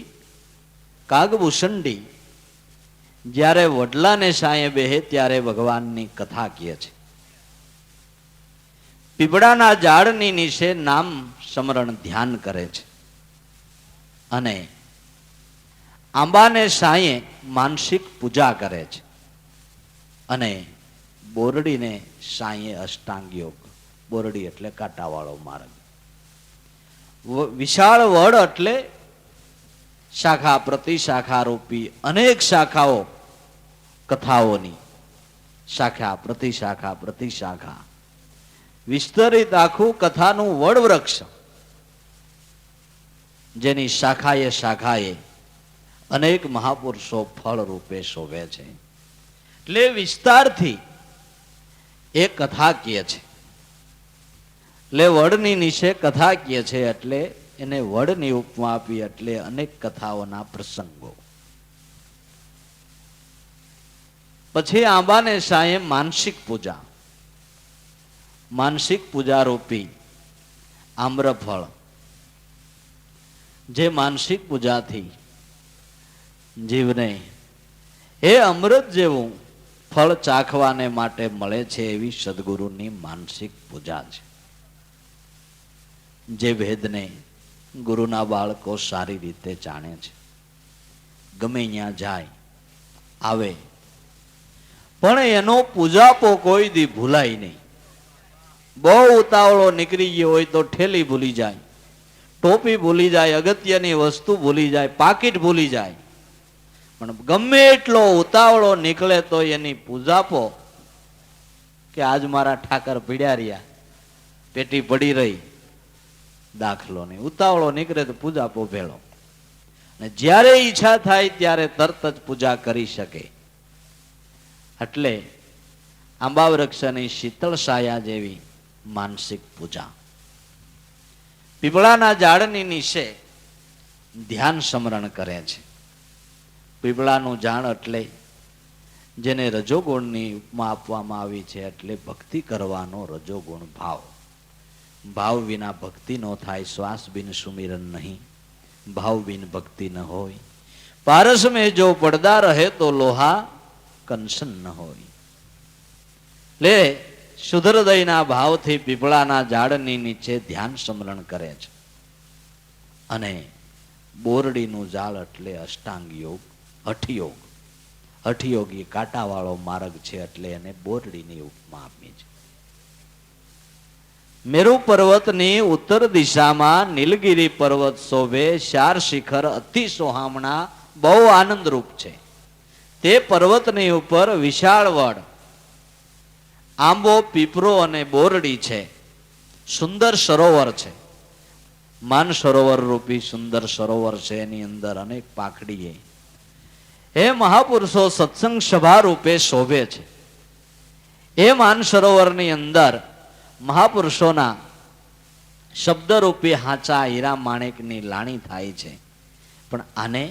કાગભૂષણડી જ્યારે વડલાને સાંયે બેહે ત્યારે ભગવાનની કથા કહે છે. પીપળાના ઝાડની નીચે નામ સ્મરણ ધ્યાન કરે છે. અને આંબાને સાંયે માનસિક પૂજા કરે છે. અને બોરડીને સાંયે અષ્ટાંગ યોગ. બોરડી એટલે કાંટાવાળો માર્ગ. વિશાળ વડ એટલે શાખા પ્રતિશાખા રૂપી અનેક શાખાઓ, કથાઓની શાખા પ્રતિશાખા પ્રતિશાખા વિસ્તરિત આખું કથાનું વડ વૃક્ષ, જેની શાખાએ શાખાએ અનેક મહાપુરુષો ફળ રૂપે શોભે છે. એટલે વિસ્તારથી એ કથા કહે છે. એટલે વડની નીચે કથા કહે છે, એટલે એને વડની ઉપમા આપી. એટલે અનેક કથાઓના પ્રસંગો. પછી આંબાને સાંયે માનસિક પૂજા. માનસિક પૂજા રૂપી આમ્રફળ, જે માનસિક પૂજાથી જીવને એ અમૃત જેવું ફળ ચાખવાને માટે મળે છે. એવી સદગુરુની માનસિક પૂજા છે. જે ભેદને ગુરુના બાળકો સારી રીતે જાણે છે. ગમે ત્યાં જાય આવે, પણ એનો પૂજાપો કોઈ દી ભૂલાય નહીં. બહુ ઉતાવળો નીકળી ગયો હોય તો ઠેલી ભૂલી જાય, ટોપી ભૂલી જાય, અગત્યની વસ્તુ ભૂલી જાય, પાકીટ ભૂલી જાય. પણ ગમે એટલો ઉતાવળો નીકળે તો એની પૂજાપો, કે આજ મારા ઠાકર પીડ્યા રહ્યા, પેટી પડી રહી, દાખલો નહીં. ઉતાવળો નીકળે તો પૂજાપો ભેળો. અને જ્યારે ઈચ્છા થાય ત્યારે તરત જ પૂજા કરી શકે. એટલે આંબા વૃક્ષની શીતળ છાયા જેવી માનસિક પૂજા. પીપળાના ઝાડની નીચે ધ્યાન સ્મરણ કરે છે. પીપળાનું ઝાડ એટલે જેને રજોગુણની ઉપમા આપવામાં આવી છે. એટલે ભક્તિ કરવાનો રજોગુણ ભાવ. ભાવ વિના ભક્તિ ન થાય. શ્વાસ બિન સુમિરન નહીં, ભાવ બિન ભક્તિ ન હોય. પારસ મેં જો પડદા રહે તો લોહા કંસન ન હોય. લે શુદ્ધ હૃદયના ભાવથી પીપળાના ઝાડની નીચે ધ્યાન સ્મરણ કરે છે. અને બોરડીનું ઝાડ એટલે અષ્ટાંગ યોગ, હઠયોગ. હઠયોગી કાંટાવાળો માર્ગ છે. એટલે એને બોરડીની ઉપમા આપી છે. મેરુ પર્વતની ઉત્તર દિશામાં નીલગિરી પર્વત શોભે. 4 શિખર અતિ સોહામણા, બહુ આનંદરૂપ છે. તે પર્વતની ઉપર વિશાળ વડ, આંબો, પીપરો અને બોરડી છે. સુંદર સરોવર છે. માન સરોવર રૂપી સુંદર સરોવર છે, એની અંદર અનેક પાખડીએ એ મહાપુરુષો સત્સંગ સભા રૂપે શોભે છે. એ માન સરોવરની અંદર મહાપુરુષોના શબ્દરૂપી હાચા હીરા માણેકની લાણી થાય છે. પણ આને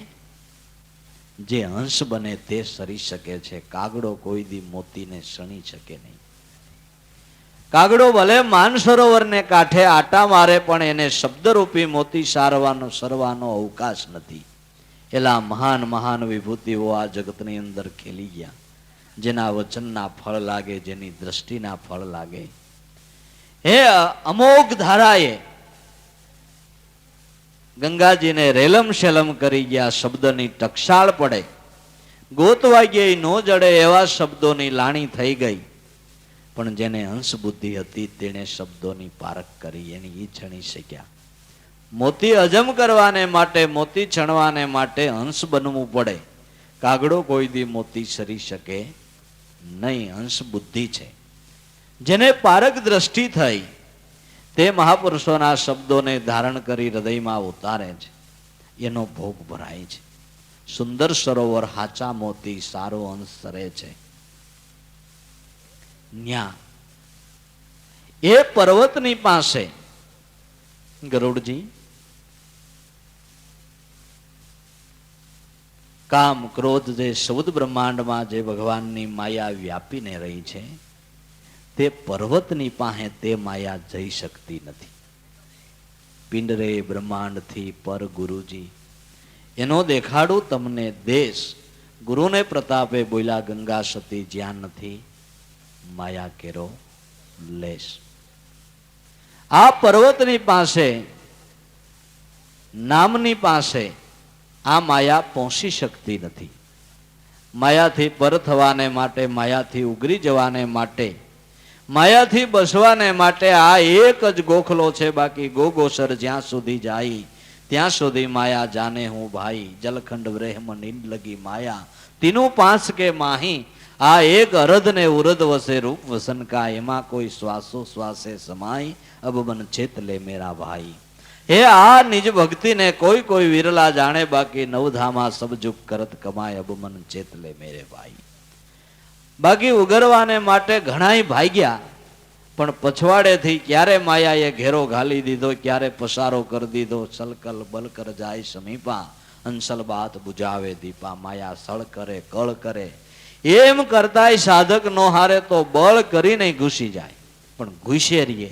જે હંસ બને તે સરી શકે છે. કાગડો કોઈ દી મોતીને સણી શકે નહીં. કાગડો ભલે માનસરોવરને કાંઠે આટા મારે પણ એને શબ્દરૂપી મોતી સરવાનો અવકાશ નથી. એલા મહાન મહાન વિભૂતિઓ આ જગતની અંદર ખેલી ગયા, જેના વચનના ફળ લાગે, જેની દ્રષ્ટિના ફળ લાગે. હે અમોઘ ધારાએ ગંગાજીને રેલમ શેલમ કરી ગયા. શબ્દની ટકશાળ પડે, ગોતવા ગઈ નો જડે એવા શબ્દોની લાણી થઈ ગઈ. પણ જેને હંસ બુદ્ધિ હતી તેણે શબ્દોની પારખ કરી, એની ઈ છણી શક્યા. મોતી હજમ કરવાને માટે, મોતી છણવાને માટે હંસ બનવું પડે. કાગડો કોઈ દી મોતી સરી શકે નહીં. હંસ બુદ્ધિ છે. જેને પારક દ્રષ્ટિ થઈ તે મહાપુરુષોના શબ્દોને ધારણ કરી હૃદયમાં ઉતારે છે, એનો ભોગ ભરાય છે. સુંદર સરોવર હાચા મોતી સારો હંસ સરે છે. ન્યા એ પર્વતની પાસે ગરુડજી કામ ક્રોધ જે સૌદ બ્રહ્માંડમાં જે ભગવાનની માયા વ્યાપીને રહી છે, તે પર્વતની પાસે તે માયા જઈ શકતી નથી. પિંડરે બ્રહ્માંડથી પર ગુરુજી એનો દેખાડું તમને દેશ. ગુરુને પ્રતાપે બોલ્યા ગંગા સતી જ્યાં નથી માયા કેરો લેશ. આ પર્વતની પાસે, નામની પાસે આ માયા પહોંચી શકતી નથી. માયાથી પર થવાને માટે, માયાથી ઉગરી જવાને માટે, માયાથી બસવાને માટે આ એક જ ગોખલો છે. બાકી ગોગોસર જ્યાં સુધી જાય ત્યાં સુધી માયા જાને હું ભાઈ. જલખંડ બ્રહ્મ નીંદ લગી માયા તીનું પાંચ કે માહી. આ એક અરધ ને ઉરધ વસે રૂપ વસન કા, એમાં કોઈ શ્વાસો શ્વાસે સમાય અબ મન ચેત લે મેરા ભાઈ. હે આ નિજ ભક્તિને કોઈ કોઈ વિરલા જાણે, બાકી નવધામા સબ જુગ કરત કમાય અબ મન ચેત લે મેરે ભાઈ. બાકી ઉગરવાને માટે ઘણાય ભાગ્યા, પણ પછવાડેથી ક્યારે માયાએ ઘેરો ઘાલી દીધો, ક્યારે પસારો કરી દીધો. સલકલ બલકર જાય સમીપા, અંસલ બાત બુજાવે દીપા. માયા સળ કરે કળ કરે, એમ કરતાય સાધક નો હારે તો બળ કરીને ઘૂસી જાય. પણ ઘૂસે રહીએ